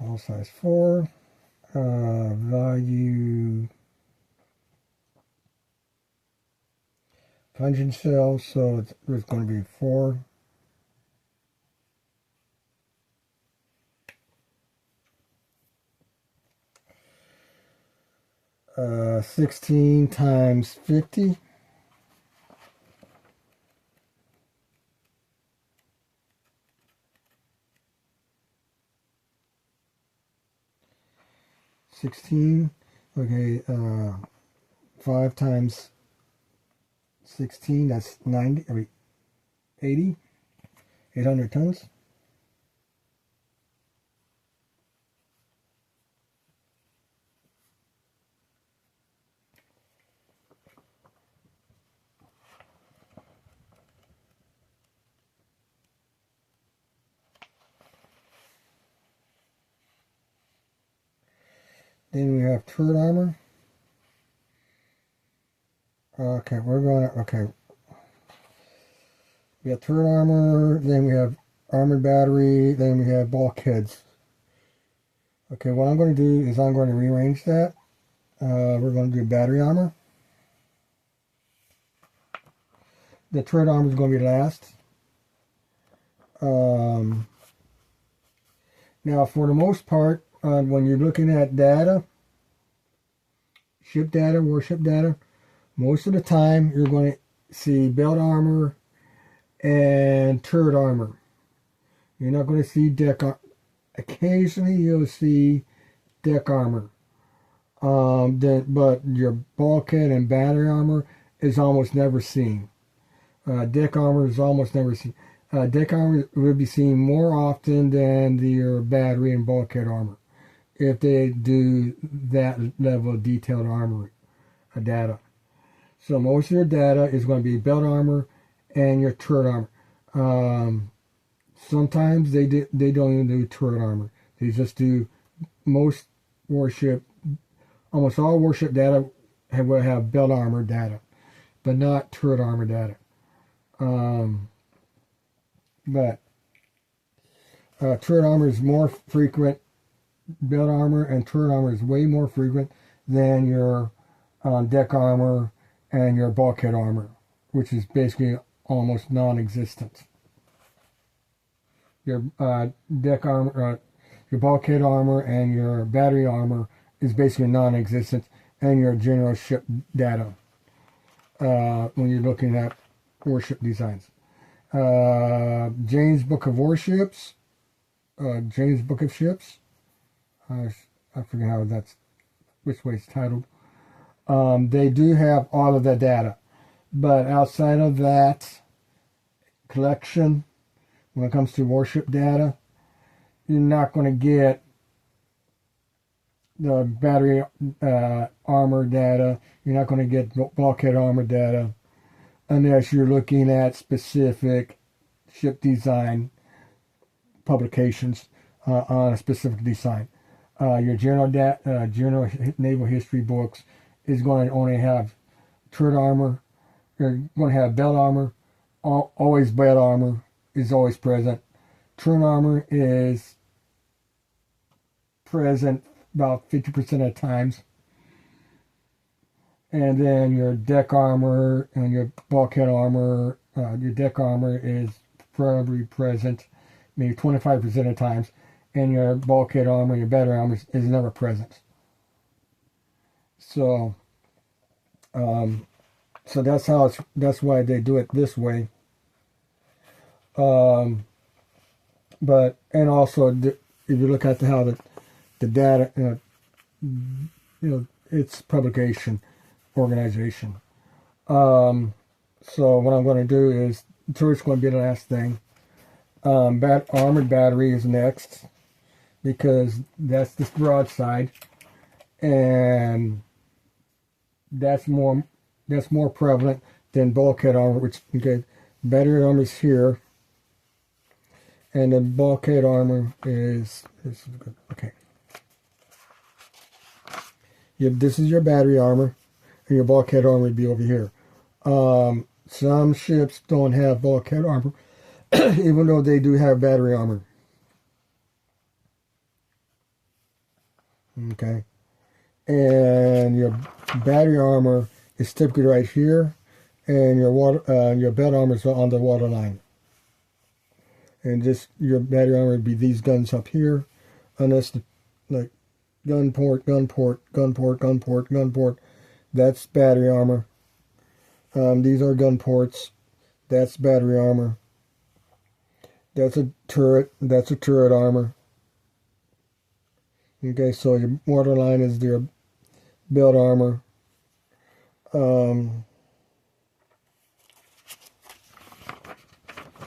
All size 4, value plunging shell, so it's going to be 4. Uh, 16 times 50. Okay, 5 times 16, that's 90, 80, 800 tons. Then we have turret armor. Okay, we have turret armor, then we have armored battery, then we have bulkheads. Okay, what I'm going to do is I'm going to rearrange that. We're going to do battery armor. The turret armor is going to be last. Now, for the most part, when you're looking at data, ship data, warship data, most of the time you're going to see belt armor and turret armor. You're not going to see deck armor. Occasionally you'll see deck armor. But your bulkhead and battery armor is almost never seen. Deck armor is almost never seen. Deck armor will be seen more often than your battery and bulkhead armor if they do that level of detailed armor data. So most of your data is going to be belt armor and your turret armor. Sometimes they don't even do turret armor. They just do almost all warship data will have belt armor data, but not turret armor data. But turret armor is more frequent. Belt armor and turret armor is way more frequent than your deck armor and your bulkhead armor, which is basically almost non-existent. Your deck armor, your bulkhead armor and your battery armor is basically non-existent, and your general ship data when you're looking at warship designs. Jane's Book of Warships, Jane's Book of Ships. I forget how which way it's titled. They do have all of the data, but outside of that collection, when it comes to warship data, you're not going to get the battery armor data. You're not going to get bulkhead armor data unless you're looking at specific ship design publications on a specific design. Your general naval history books is going to only have turret armor. You're going to have belt armor. Always belt armor is always present. Turret armor is present about 50% of the times. And then your deck armor and your bulkhead armor, your deck armor is probably present maybe 25% of the times. And your bulkhead armor, your battery armor is never present. So that's why they do it this way. But and also if you look at how the data, it's publication organization. So what I'm going to do is turret's going to be the last thing. Armored battery is next, because that's the broadside, and that's more prevalent than bulkhead armor, which battery armor is here, and the bulkhead armor is okay. This is your battery armor, and your bulkhead armor would be over here. Some ships don't have bulkhead armor, even though they do have battery armor. Okay, and your battery armor is typically right here, and your belt armor is on the waterline. And your battery armor would be these guns up here, unless like gun port. That's battery armor. These are gun ports. That's battery armor. That's a turret. That's a turret armor. Okay, so your waterline is your belt armor.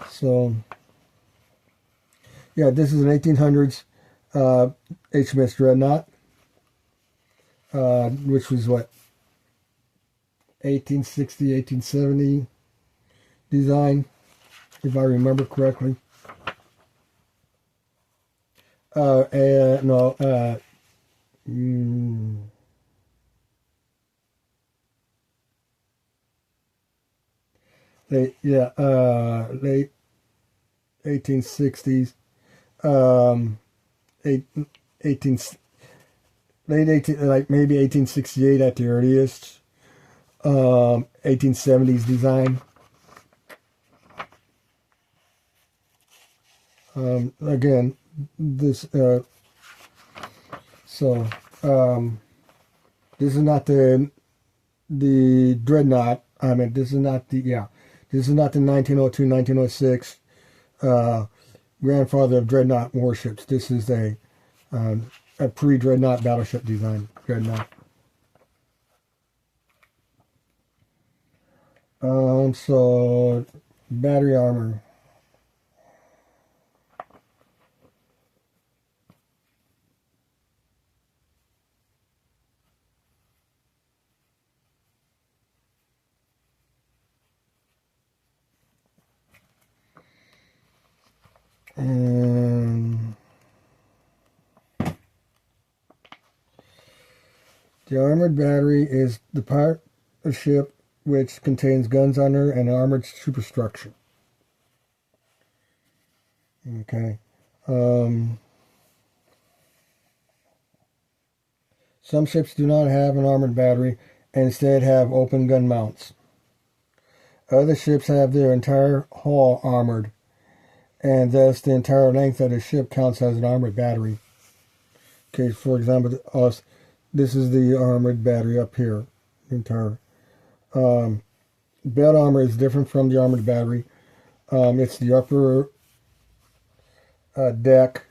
So, yeah, this is an 1800s HMS Dreadnought, which was what, 1860, 1870 design, if I remember correctly. Late 1860s, like maybe 1868 at the earliest, 1870s design. Again, this this is not the Dreadnought. I mean, this is not the 1902, 1906 grandfather of Dreadnought warships. This is a a pre-dreadnought battleship design. Dreadnought. So battery armor. And the armored battery is the part of ship which contains guns under an armored superstructure. Okay. Some ships do not have an armored battery and instead have open gun mounts. Other ships have their entire hull armored, and thus the entire length of the ship counts as an armored battery. Okay, for example, this is the armored battery up here. Entire bed armor is different from the armored battery. It's the upper deck.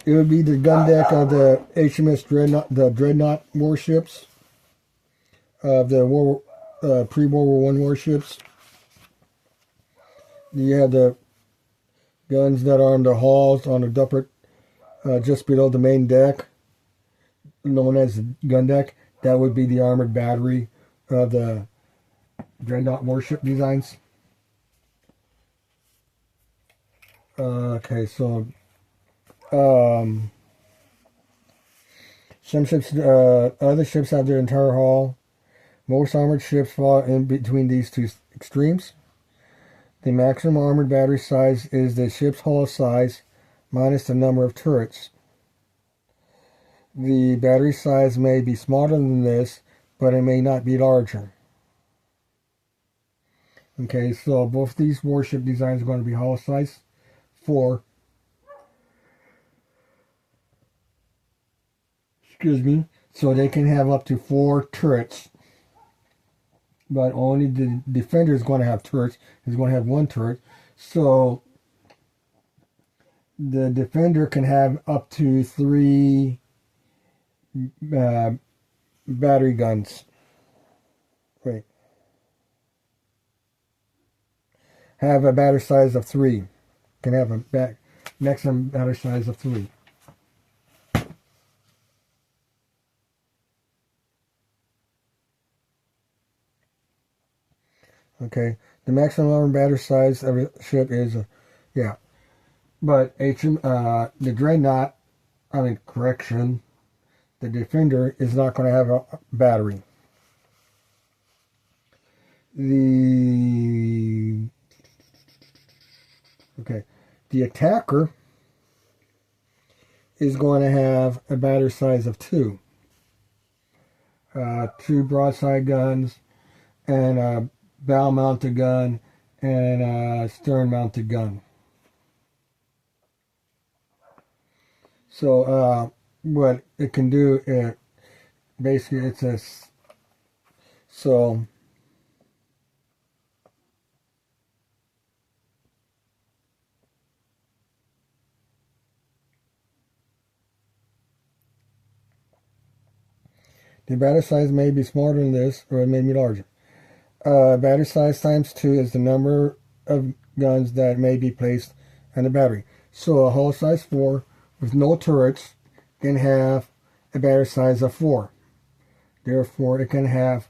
It would be the gun deck of the HMS Dreadnought, the Dreadnought warships, of the pre-World War I warships. You have the guns that are on the hulls, on the upper, just below the main deck, known as the gun deck. That would be the armored battery of the Dreadnought warship designs. Okay, so some ships, other ships have their entire hull. Most armored ships fall in between these two extremes. The maximum armored battery size is the ship's hull size minus the number of turrets. The battery size may be smaller than this, but it may not be larger. Okay, so both these warship designs are going to be hull size 4. Excuse me. So they can have up to 4 turrets. But only the Defender is going to have turrets. He's going to have 1 turret. So the Defender can have up to 3 battery guns. Wait. Have a battery size of 3. Can have a maximum battery size of 3. Okay, the maximum armored battery size of a ship is, yeah. But the Dreadnought, the Defender is not going to have a battery. The Attacker is going to have a battery size of 2. 2 broadside guns and a bow-mounted gun and a stern-mounted gun. So what it can do, basically it's a, so the battery size may be smaller than this, or it may be larger. Battery size times 2 is the number of guns that may be placed on the battery. So a hull size 4 with no turrets can have a battery size of 4. Therefore, it can have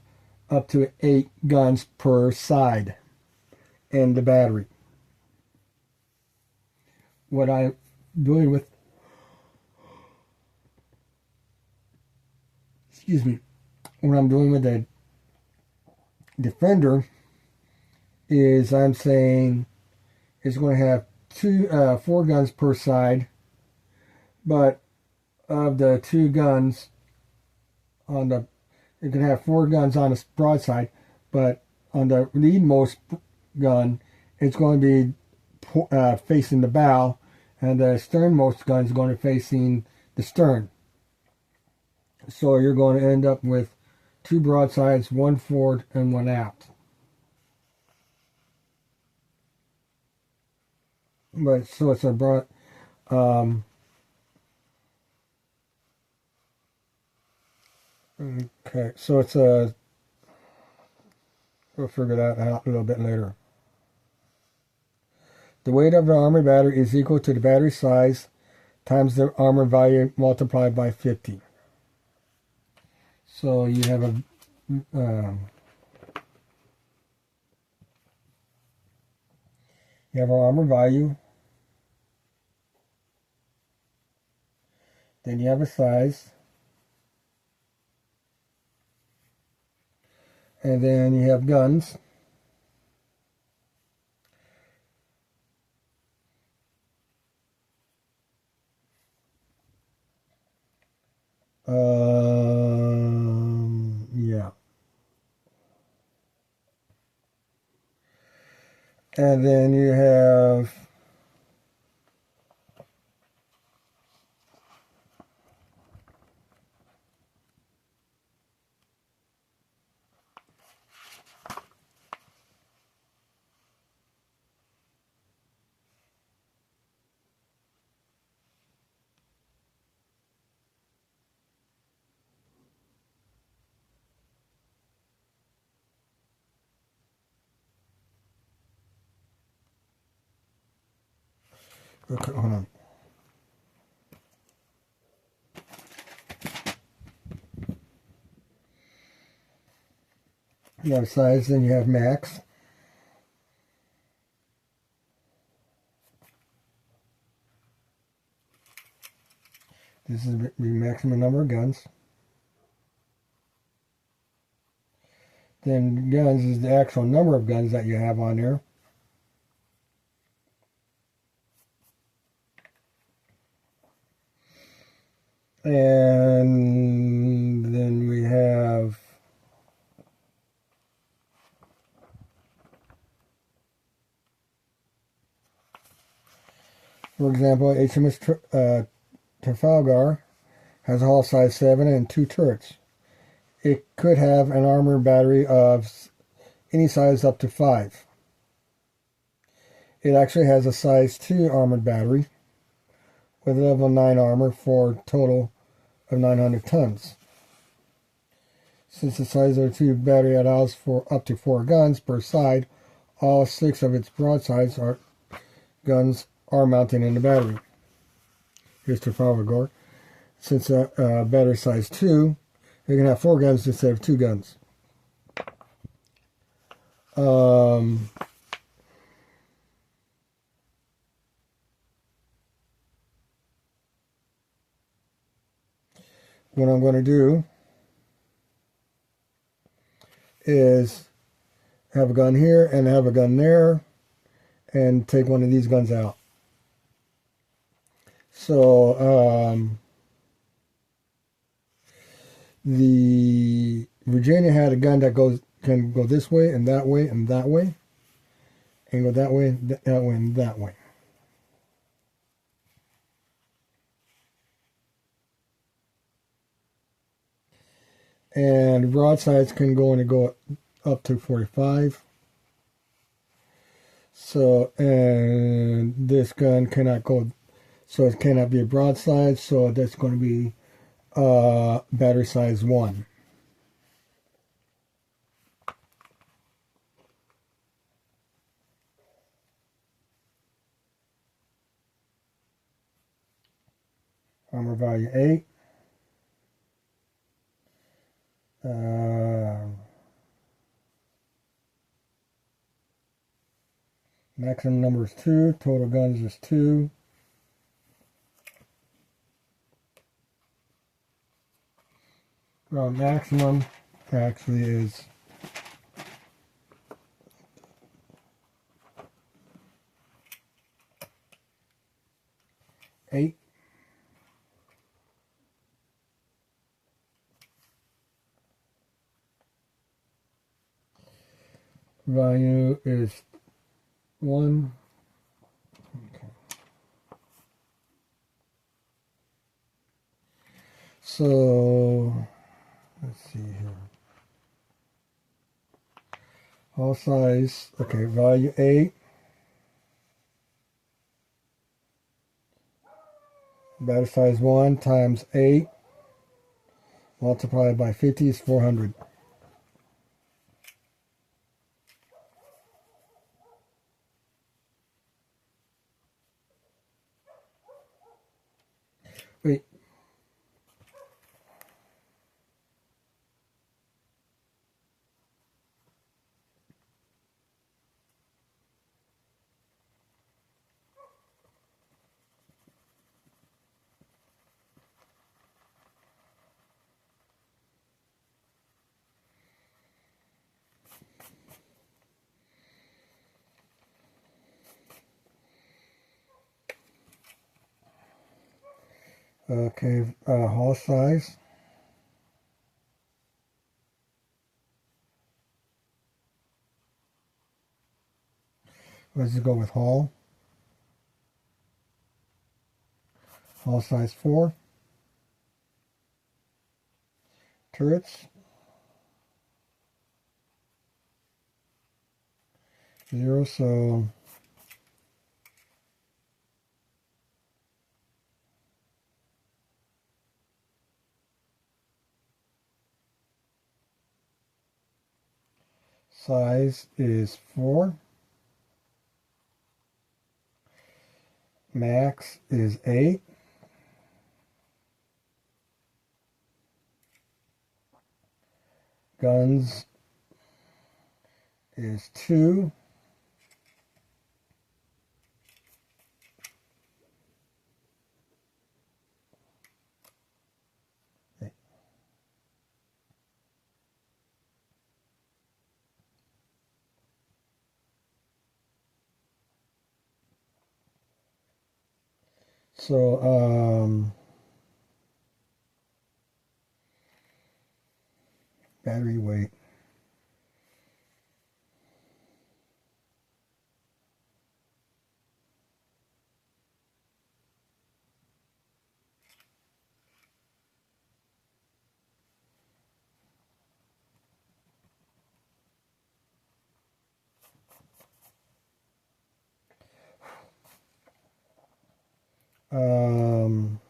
up to 8 guns per side in the battery. What I'm doing with, what I'm doing with the Defender is I'm saying it's going to have 4 guns per side, but of the 2 guns on the, it can have 4 guns on the broadside, but on the leadmost gun, it's going to be facing the bow, and the sternmost gun is going to be facing the stern. So you're going to end up with 2 broadsides, 1 forward, and 1 aft. But so it's a broad. Okay, so it's a. We'll figure that out a little bit later. The weight of the armor battery is equal to the battery size times the armor value multiplied by 50. So you have a you have our armor value, then you have a size, and then you have guns. Yeah. And then you have okay, hold on. You have size, then you have max. This is the maximum number of guns. Then guns is the actual number of guns that you have on there. And then we have for example, HMS Trafalgar has a hull size 7 and 2 turrets. It could have an armor battery of any size up to 5. It actually has a size 2 armored battery with level 9 armor for a total of 900 tons. Since the size of the 2 battery allows for up to 4 guns per side, all 6 of its broadsides guns are mounted in the battery. Here's Trafalgar. Since battery size 2, you can have 4 guns instead of 2 guns. What I'm going to do is have a gun here and have a gun there and take one of these guns out. So the Virginia had a gun that can go this way and that way and that way, and go that way, that way, and that way. And broadsides can go up to 45. So, and this gun cannot go, so it cannot be a broadside, so that's going to be battery size 1. Armor value 8. Maximum number is 2. Total guns is 2. Maximum actually is 8. Value is 1. Okay. So let's see here. All size, okay, value 8. Battery size 1 times 8 multiplied by 50 is 400. Wait. Okay, hull size. Let's just go with hull. Hull size 4. Turrets. 0, so size is 4. Max is 8. Guns is 2. So, battery weight. Um,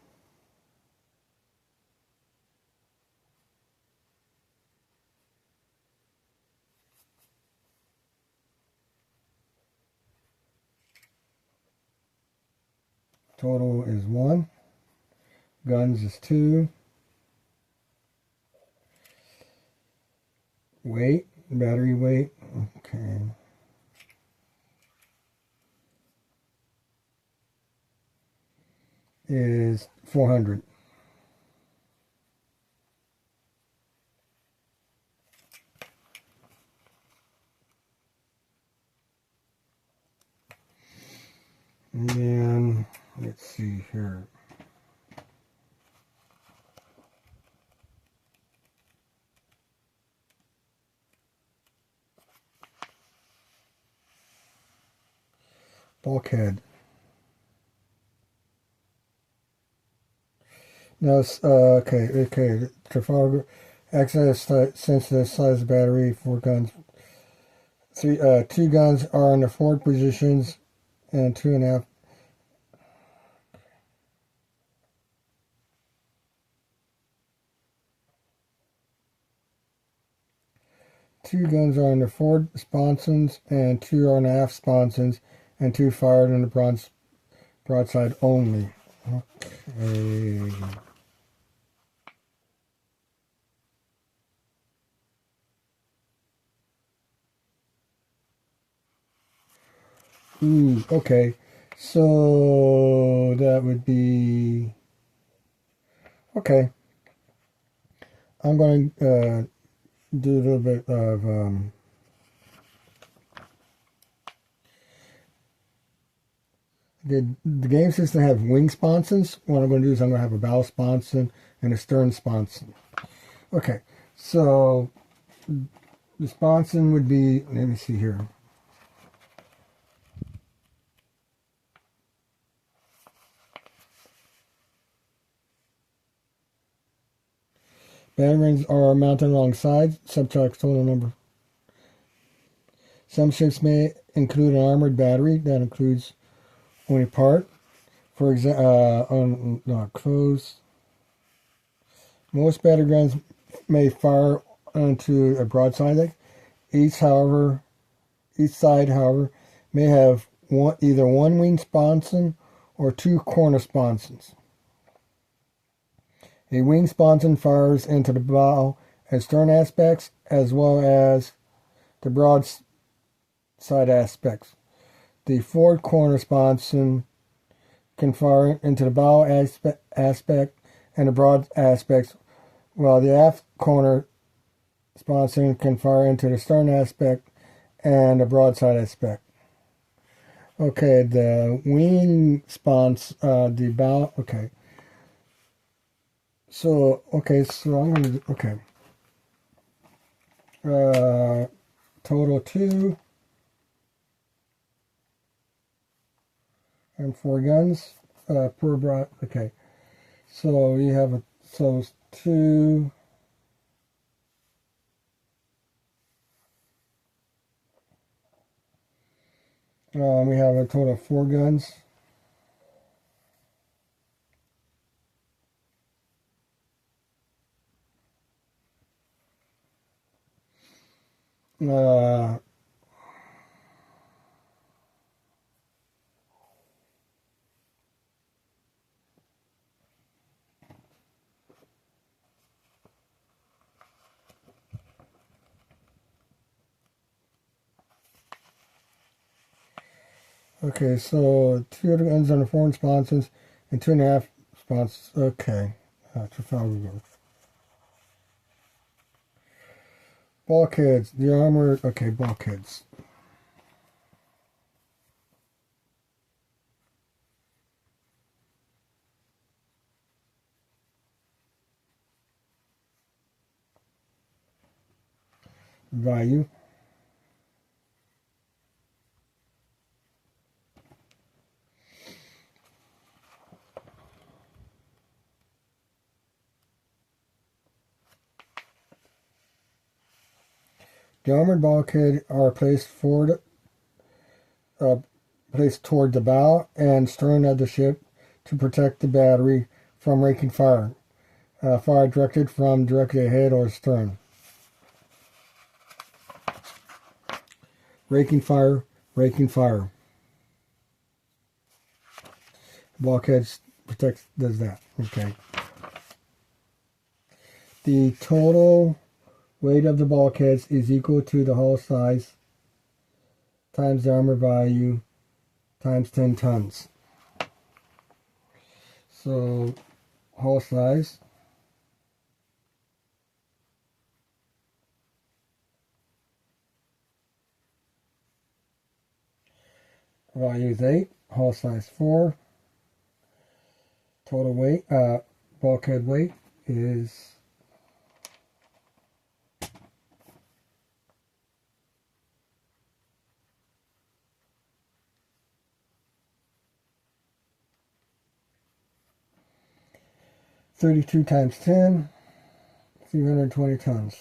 Total is 1. Guns is 2. Weight, battery weight, okay. Is 400. And then, let's see here. Bulkhead. Now, okay. Trafalgar, access sensitive size battery, 4 guns. 2 guns are in the forward positions, and 2.5. 2 guns are in the forward sponsons, and 2 are in the aft sponsons, and 2 fired on the broadside only. Okay. Okay. So that would be okay. I'm going to do a little bit of the game system have wing sponsons. What I'm going to do is I'm going to have a bow sponson and a stern sponson. Okay, so the sponson would be, let me see here. Batteries are mounted alongside, subtracts total number. Some ships may include an armored battery that includes only part. For example, on close. Most battle guns may fire onto a broadside. Each side, however, may have either one wing sponson or two corner sponsons. A wing sponson fires into the bow and stern aspects as well as the broadside aspects. The forward corner sponson can fire into the bow aspect and the broad aspects, while the aft corner sponson can fire into the stern aspect and the broadside aspect. Okay, the wing spons, the bow, okay. So I'm going to, total 2 and 4 guns, per broad, okay. So you have so 2, we have a total of 4 guns. Okay, so 2 of the guns on the forward sponsons and 2.5 sponsons. Okay, Trafalgar. Bulkheads, the armor. Okay, bulkheads. Value. The armored bulkhead are placed toward the bow and stern of the ship to protect the battery from raking fire. Fire directed from directly ahead or stern. Raking fire. Bulkheads does that. Okay. The total weight of the bulkheads is equal to the hull size times the armor value times 10 tons. So hull size value is 8, hull size 4, total weight, bulkhead weight is 32 times 10, 320 tons.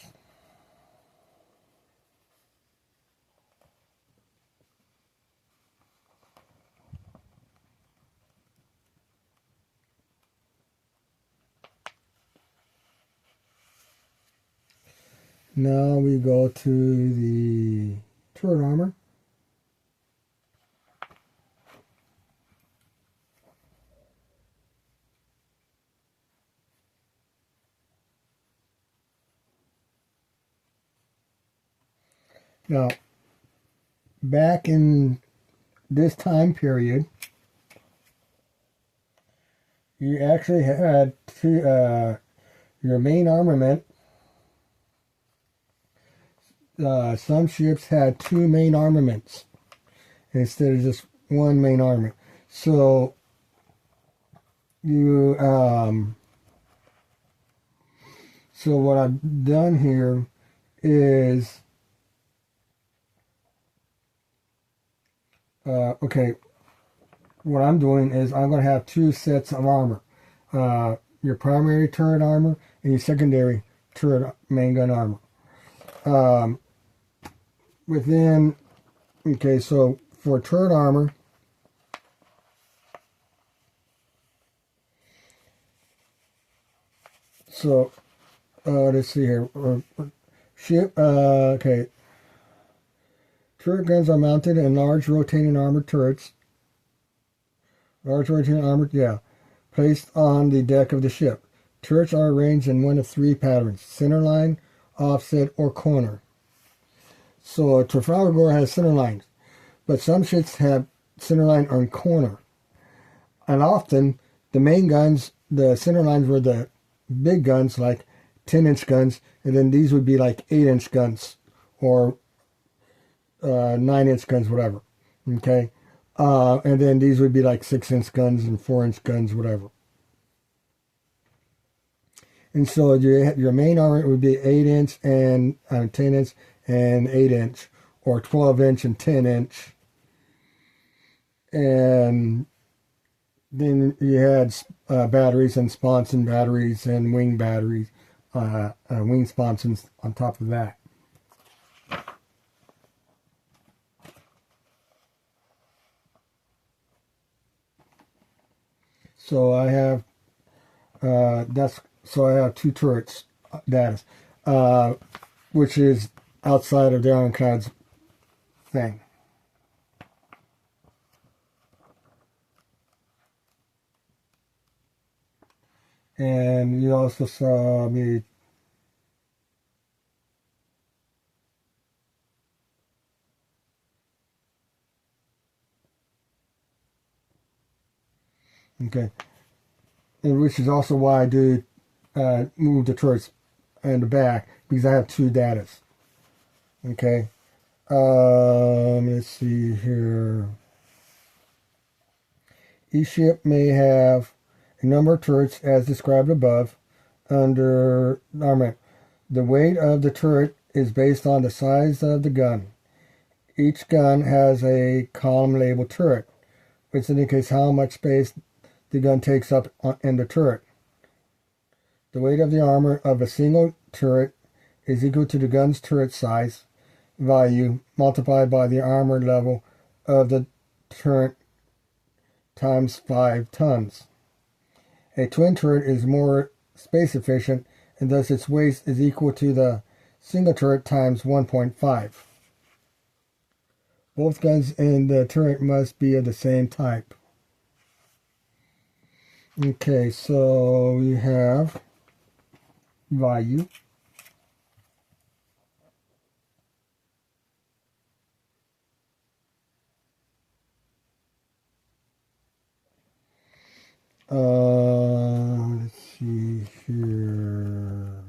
Now we go to the turret armor. Now, back in this time period, you actually had your main armament. Some ships had 2 main armaments instead of just 1 main armament. So you so what I've done here is okay, what I'm doing is I'm going to have 2 sets of armor. Your primary turret armor and your secondary turret main gun armor. Okay, so for turret armor, So, let's see here. Okay. Turret guns are mounted in large rotating armored turrets. Large rotating armored, yeah. Placed on the deck of the ship. Turrets are arranged in one of three patterns: centerline, offset, or corner. So Trafalgar has center lines, but some ships have centerline on corner. And often, the main guns, the center lines were the big guns, like 10-inch guns, and then these would be like 8-inch guns, or 9-inch guns, whatever. Okay? And then these would be like 6-inch guns and 4-inch guns, whatever. And so your main armor would be 8-inch and 10-inch and 8-inch, or 12-inch and 10-inch. And then you had batteries and sponson batteries and wing batteries, wing sponsons on top of that. So I have I have two turrets data, which is outside of the IRONCLADS thing. And you also saw me okay, and which is also why I do move the turrets in the back, because I have two datas. Okay, let's see here. Each ship may have a number of turrets as described above. Under armament, the weight of the turret is based on the size of the gun. Each gun has a column labeled turret, which indicates how much space the gun takes up in the turret. The weight of the armor of a single turret is equal to the gun's turret size value multiplied by the armor level of the turret times 5 tons. A twin turret is more space efficient, and thus its weight is equal to the single turret times 1.5. Both guns in the turret must be of the same type. Okay, so we have value. Let's see here.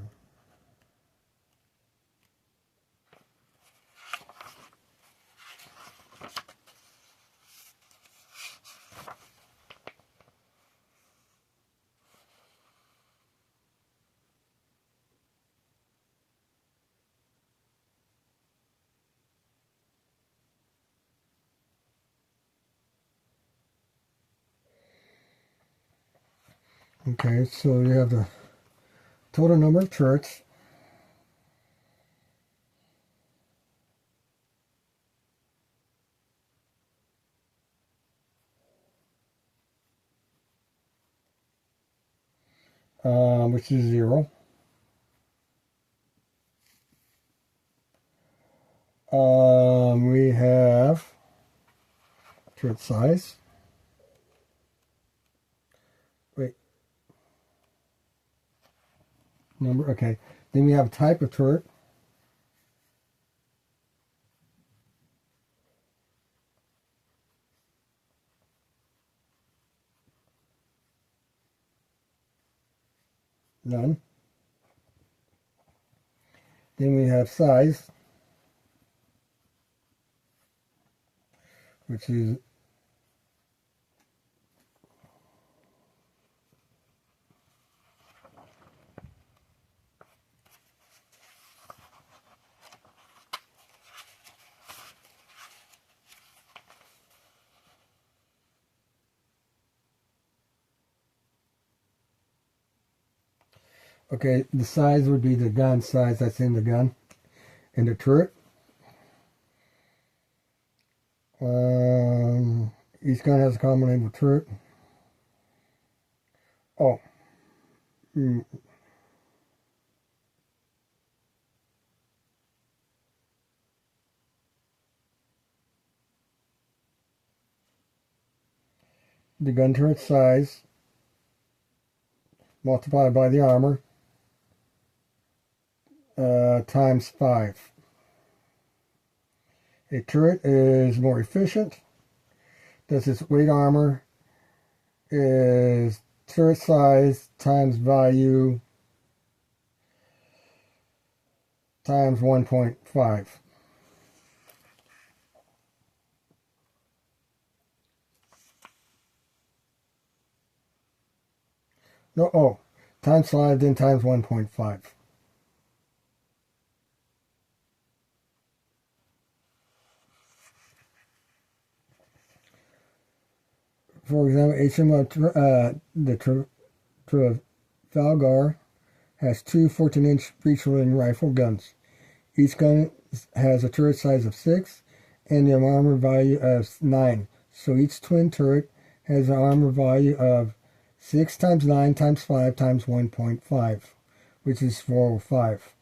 Okay, so you have the total number of turrets. Which is 0. We have turret size. Wait. Number, okay. Then we have type of turret. None. Then we have size, which is okay. The size would be the gun size that's in the gun, in the turret. Each gun has a common label turret. Oh, the gun turret size multiplied by the armor times 5. A turret is more efficient. Thus its weight armor is turret size times value times 1.5. No, oh, times 5, then times 1.5. For example, the Trafalgar has two 14-inch breech-loading rifle guns. Each gun has a turret size of 6 and an armor value of 9. So each twin turret has an armor value of 6 times 9 times 5 times 1.5, which is 405.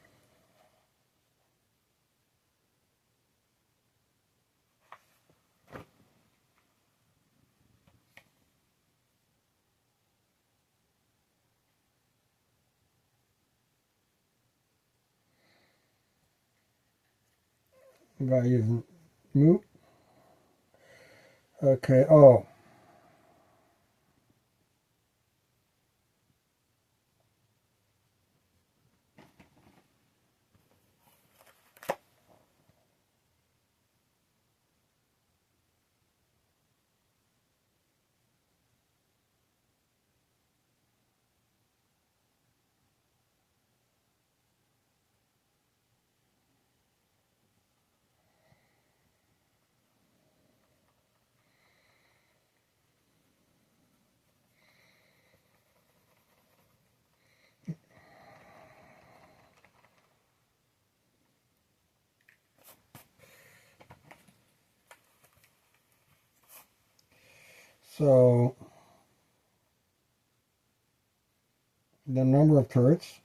Value is moot. Okay, oh. So the number of turrets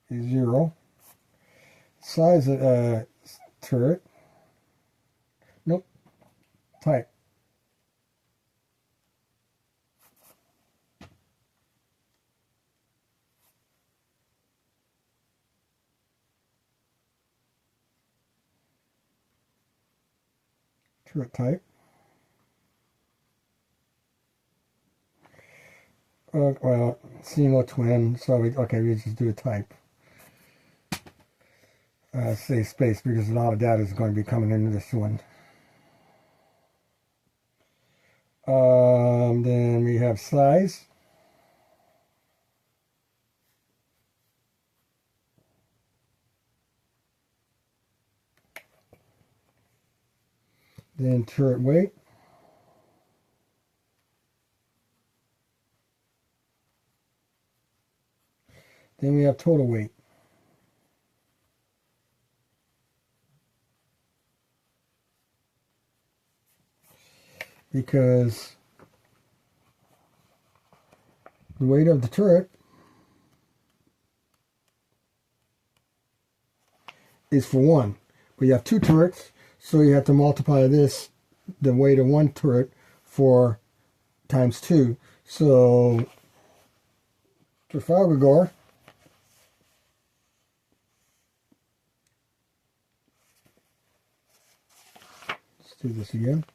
is 0. Size of turret, nope, type. Turret type. Well, single, twin, so we just do a type. Say space because a lot of data is going to be coming into this one. Then we have size. Then turret weight. Then we have total weight. Because the weight of the turret is for 1. But you have 2 turrets, so you have to multiply this, the weight of 1 turret, for times 2. So Trafalgar, let's do this again.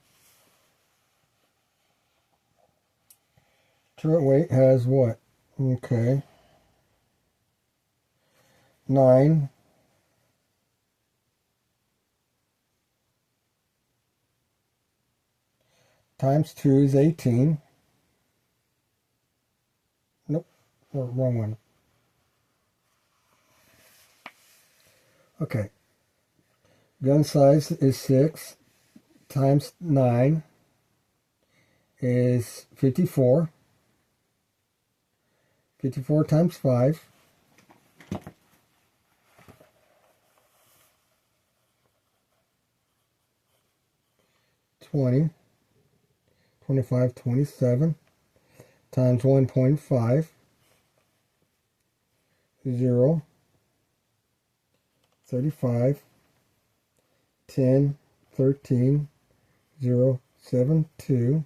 Turret weight has what? Okay. 9 times 2 is 18. Nope, wrong one. Okay. Gun size is 6 times 9 is 54. 54 times 5. 20. 25, 27 times 1.5. 0. 35 10 13 072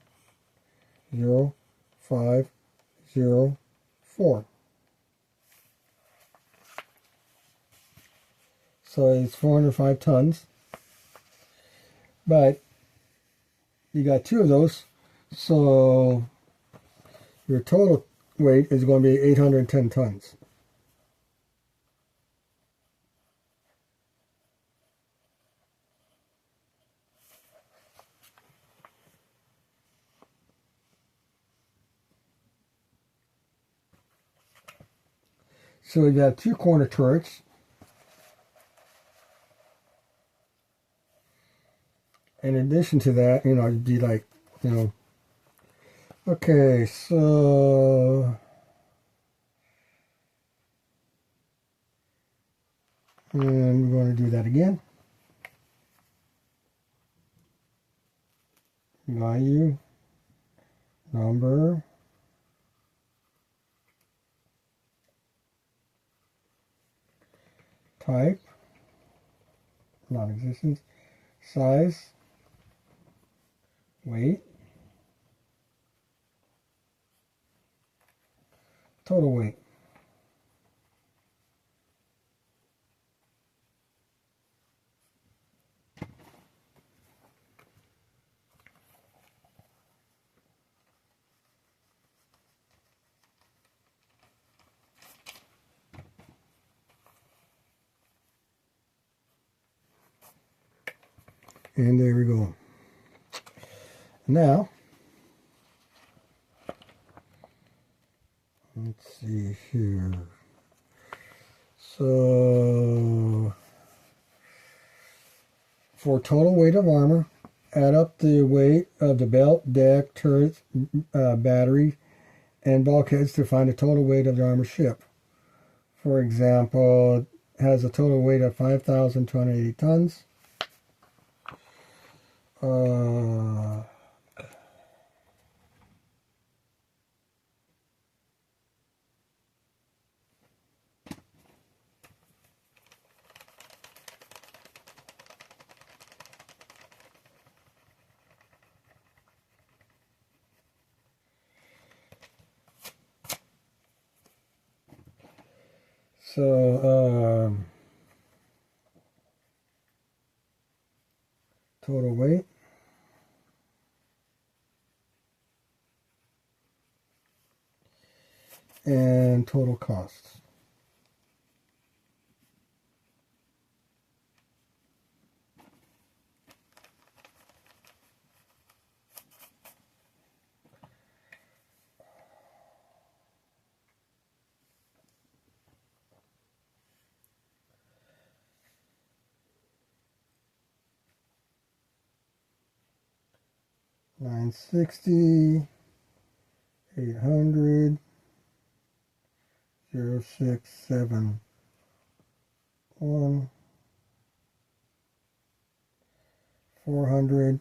0504. So it's 405 tons. But you got 2 of those, so your total weight is going to be 810 tons. So you have 2 corner turrets. In addition to that, it'd be like, okay, so and we're going to do that again. Value, number, type, non-existent, size, weight, total weight. And there we go. Now, let's see here. So, for total weight of armor, add up the weight of the belt, deck, turrets, battery, and bulkheads to find the total weight of the armor ship. For example, it has a total weight of 5,280 tons. Uh, So, total weight. And total costs. $960, $800, 0671, $400,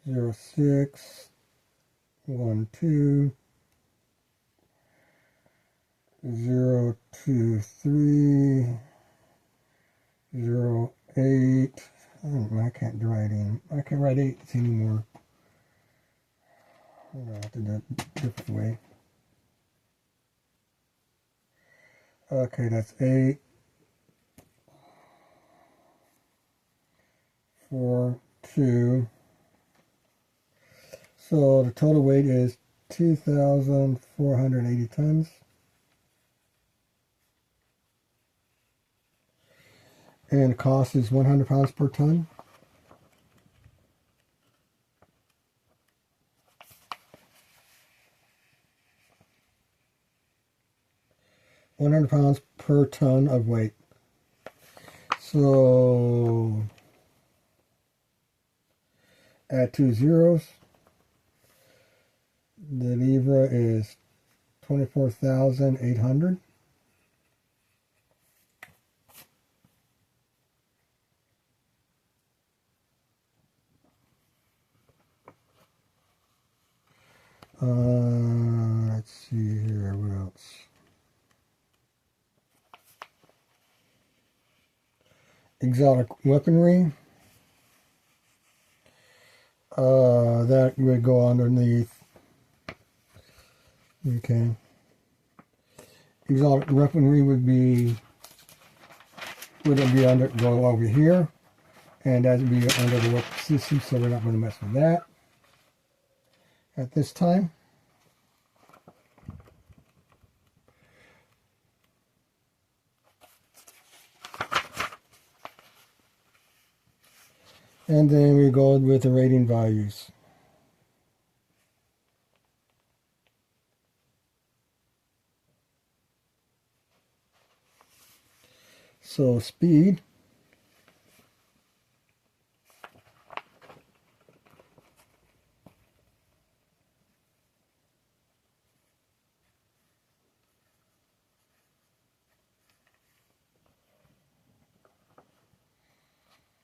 $0612, 023, 08. I can't write in. I can't write 8s anymore. I'm gonna have to do it a different way. Okay, that's 8, 4, 2. So the total weight is 2,480 tons. And the cost is 100 pounds per ton. £100 per ton of weight. So add 2 zeros. The livre is 24,800. Let's see here, what else? Exotic weaponry. That would go underneath. Okay. Exotic weaponry would be under go over here, and that would be under the weapon system, so we're not going to mess with that at this time. And then we go with the rating values. So speed.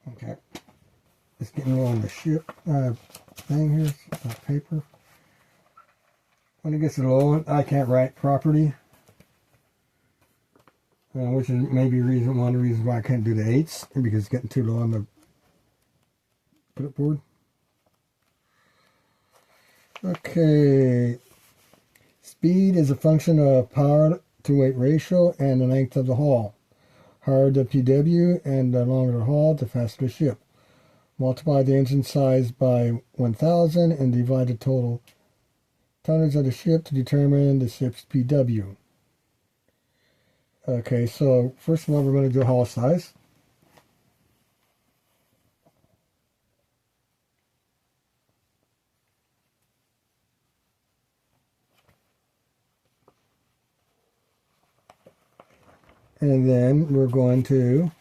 Okay. It's getting low on the ship thing here, paper. When it gets low, I can't write properly. Which is maybe one of the reasons why I can't do the 8s, because it's getting too low on the clipboard. Okay. Speed is a function of power to weight ratio and the length of the hull. Higher the PW and the longer the hull, the faster the ship. Multiply the engine size by 1,000 and divide the total tonnage of the ship to determine the ship's PW. Okay, so first of all, we're going to do hull size. And then we're going to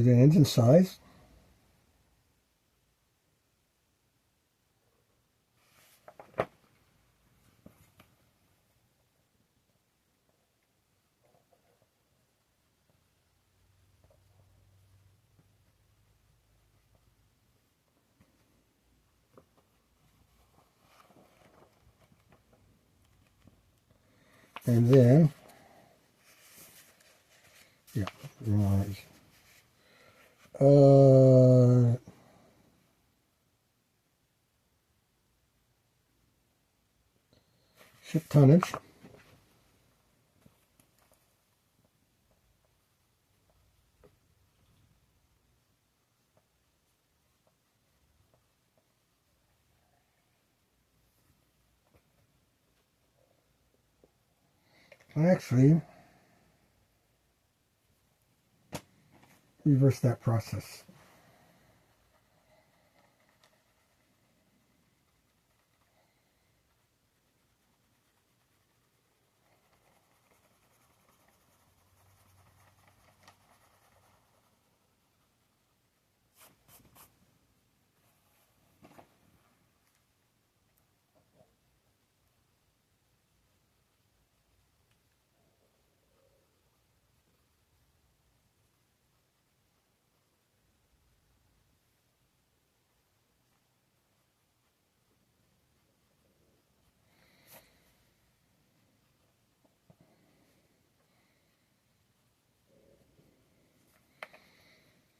do engine size. And then, yeah, right. Ship tonnage. Actually, reverse that process.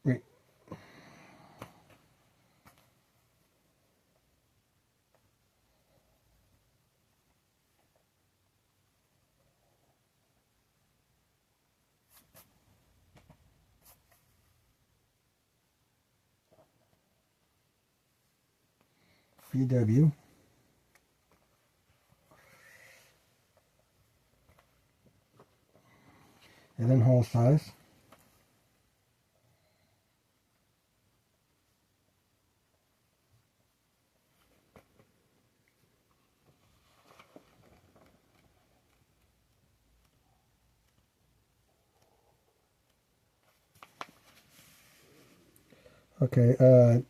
Wait. PW. And then hull size. Okay,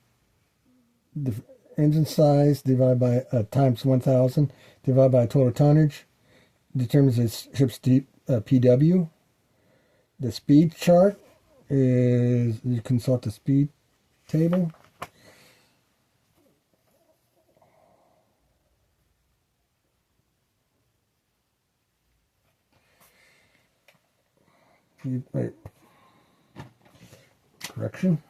engine size divided by times 1,000 divided by total tonnage determines the ship's PW. The speed chart is, you consult the speed table. Wait. Correction.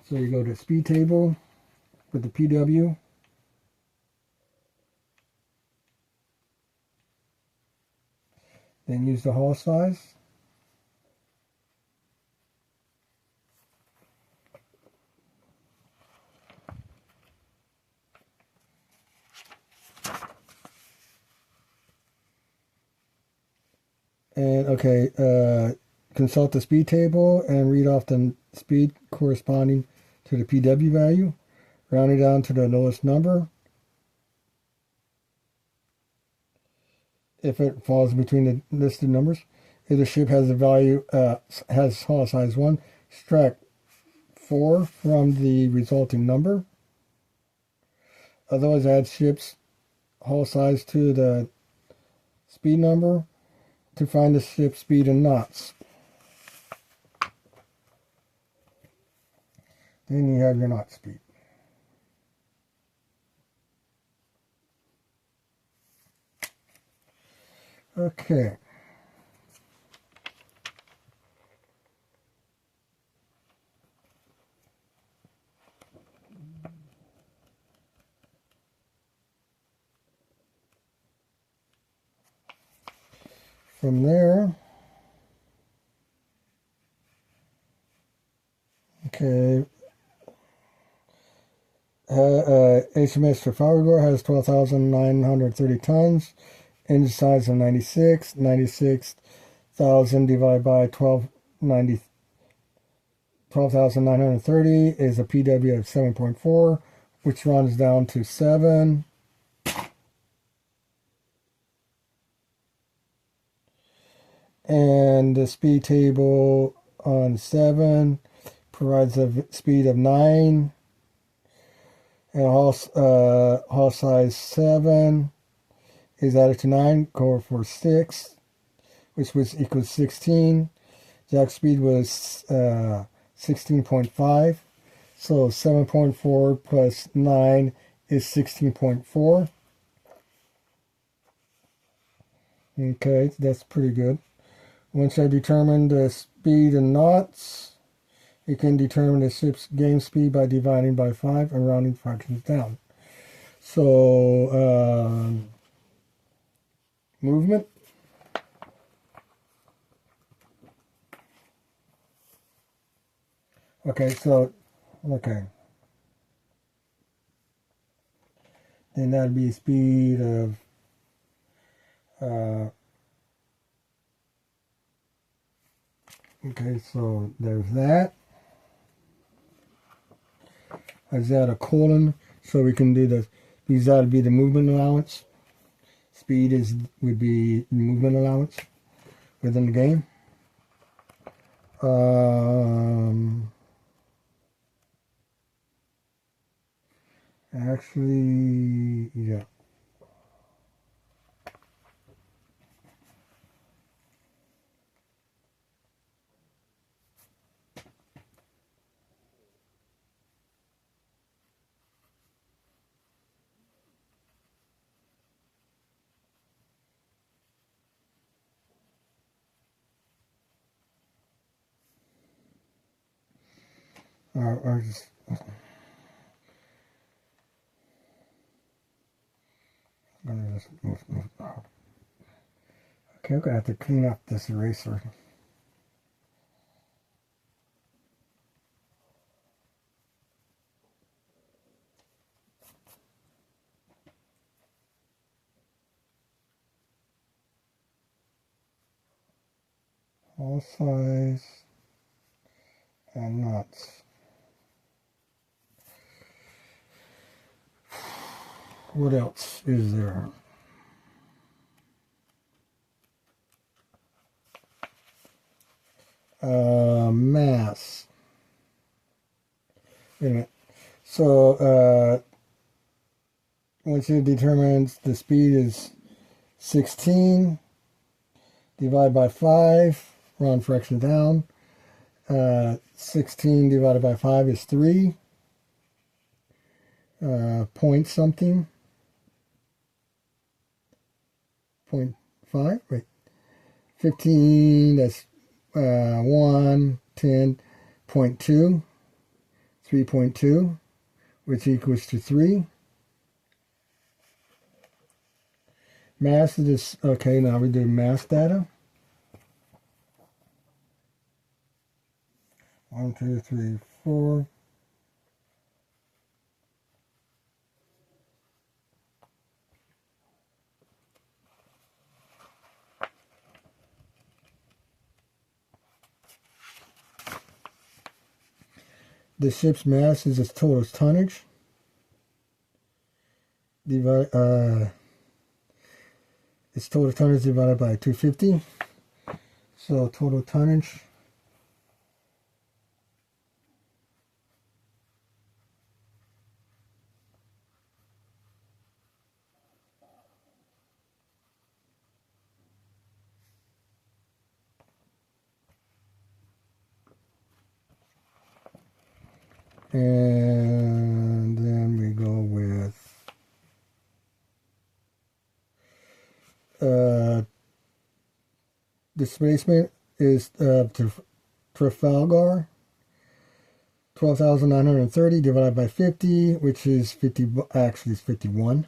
So you go to speed table with the PW. Then use the hull size. And okay, consult the speed table and read off the speed corresponding to the PW value. Round it down to the lowest number. If it falls between the listed numbers. If the ship has a value, has hull size 1, subtract 4 from the resulting number. Otherwise, add ship's hull size to the speed number to find the ship's speed in knots. Then you have your knot speed. Okay. From there, okay, HMS Trafalgar has 12,930 tons, engine size of 96, 96,000 divided by 12,930 is a PW of 7.4, which runs down to 7. And the speed table on 7 provides a speed of 9. And hull size 7 is added to 9, core for 6, which was equals 16. Jack speed was 16.5. So 7.4 plus 9 is 16.4. Okay, that's pretty good. Once I determine the speed in knots, you can determine the ship's game speed by dividing by 5 and rounding fractions down. So, movement. Okay, so, okay. Then that'd be speed of, okay, so there's that. Is that a colon? So we can do the, these ought to be the movement allowance. Speed would be movement allowance within the game. Actually, yeah. I just, okay, I'm gonna have to clean up this eraser. All size and knots. What else is there? Mass. Wait a minute. So once you determine the speed is 16, divided by 5, round fraction down. 16 divided by 5 is 3. Point something. 0.5, wait. 15, that's 1, 10, 0.2, 3.2, which equals to 3. Mass is, okay, now we do mass data. 1, 2, 3, 4. The ship's mass is its total tonnage. Its total tonnage divided by 250. So total tonnage. And then we go with displacement is Trafalgar, 12,930 divided by 50, which is 50, actually it's 51.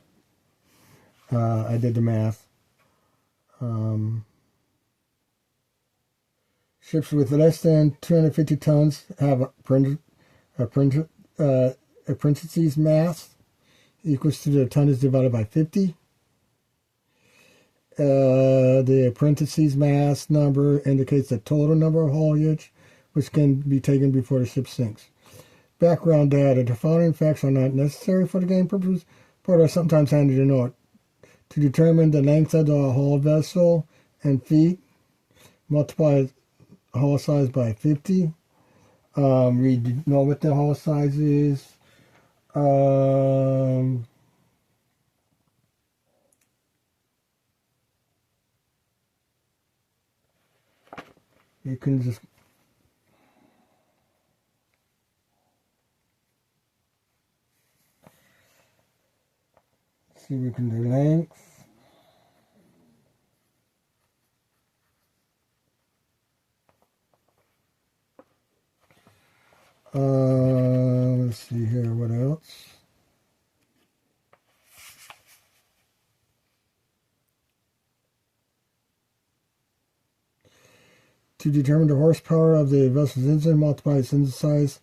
I did the math. Ships with less than 250 tons have a parentheses mass equals to the tonnage divided by 50. The parentheses mass number indicates the total number of haulage which can be taken before the ship sinks. Background data. The following facts are not necessary for the game purposes, but are sometimes handy to know. To determine the length of the hull vessel and feet, multiply hull size by 50. We know what the hull size is. You can just see, we can do length. Let's see here, what else? To determine the horsepower of the vessel's engine, multiply its engine size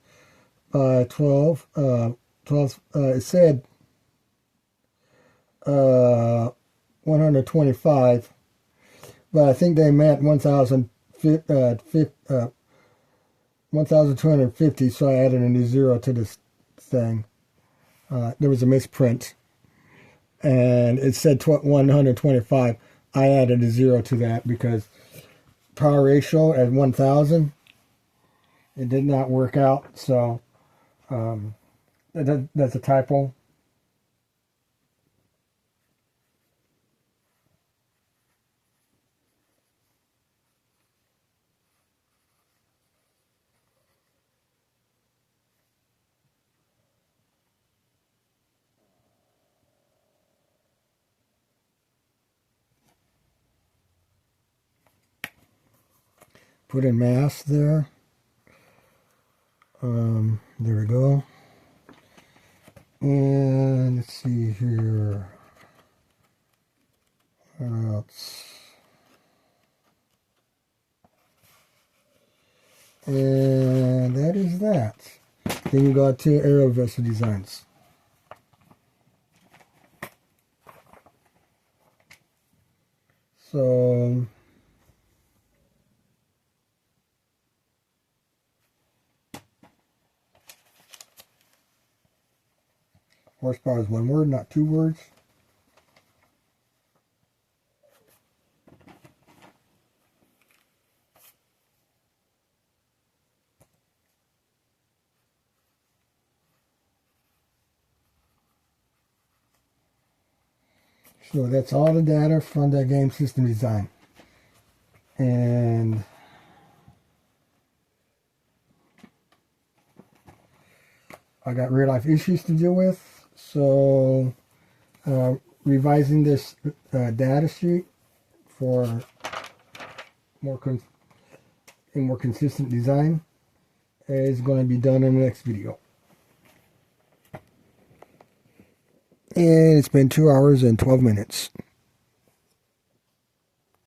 by 12. It said 125, but I think they meant 1,250, so I added a new zero to this thing. There was a misprint, and it said 125. I added a zero to that because power ratio at 1,000, it did not work out, so that's a typo. Put in mass there. There we go. And let's see here. What else? And that is that. Then you got two aero vessel designs. So horsepower is one word, not two words. So that's all the data from the game system design. And I got real life issues to deal with. So revising this data sheet for more consistent design is going to be done in the next video. And it's been 2 hours and 12 minutes.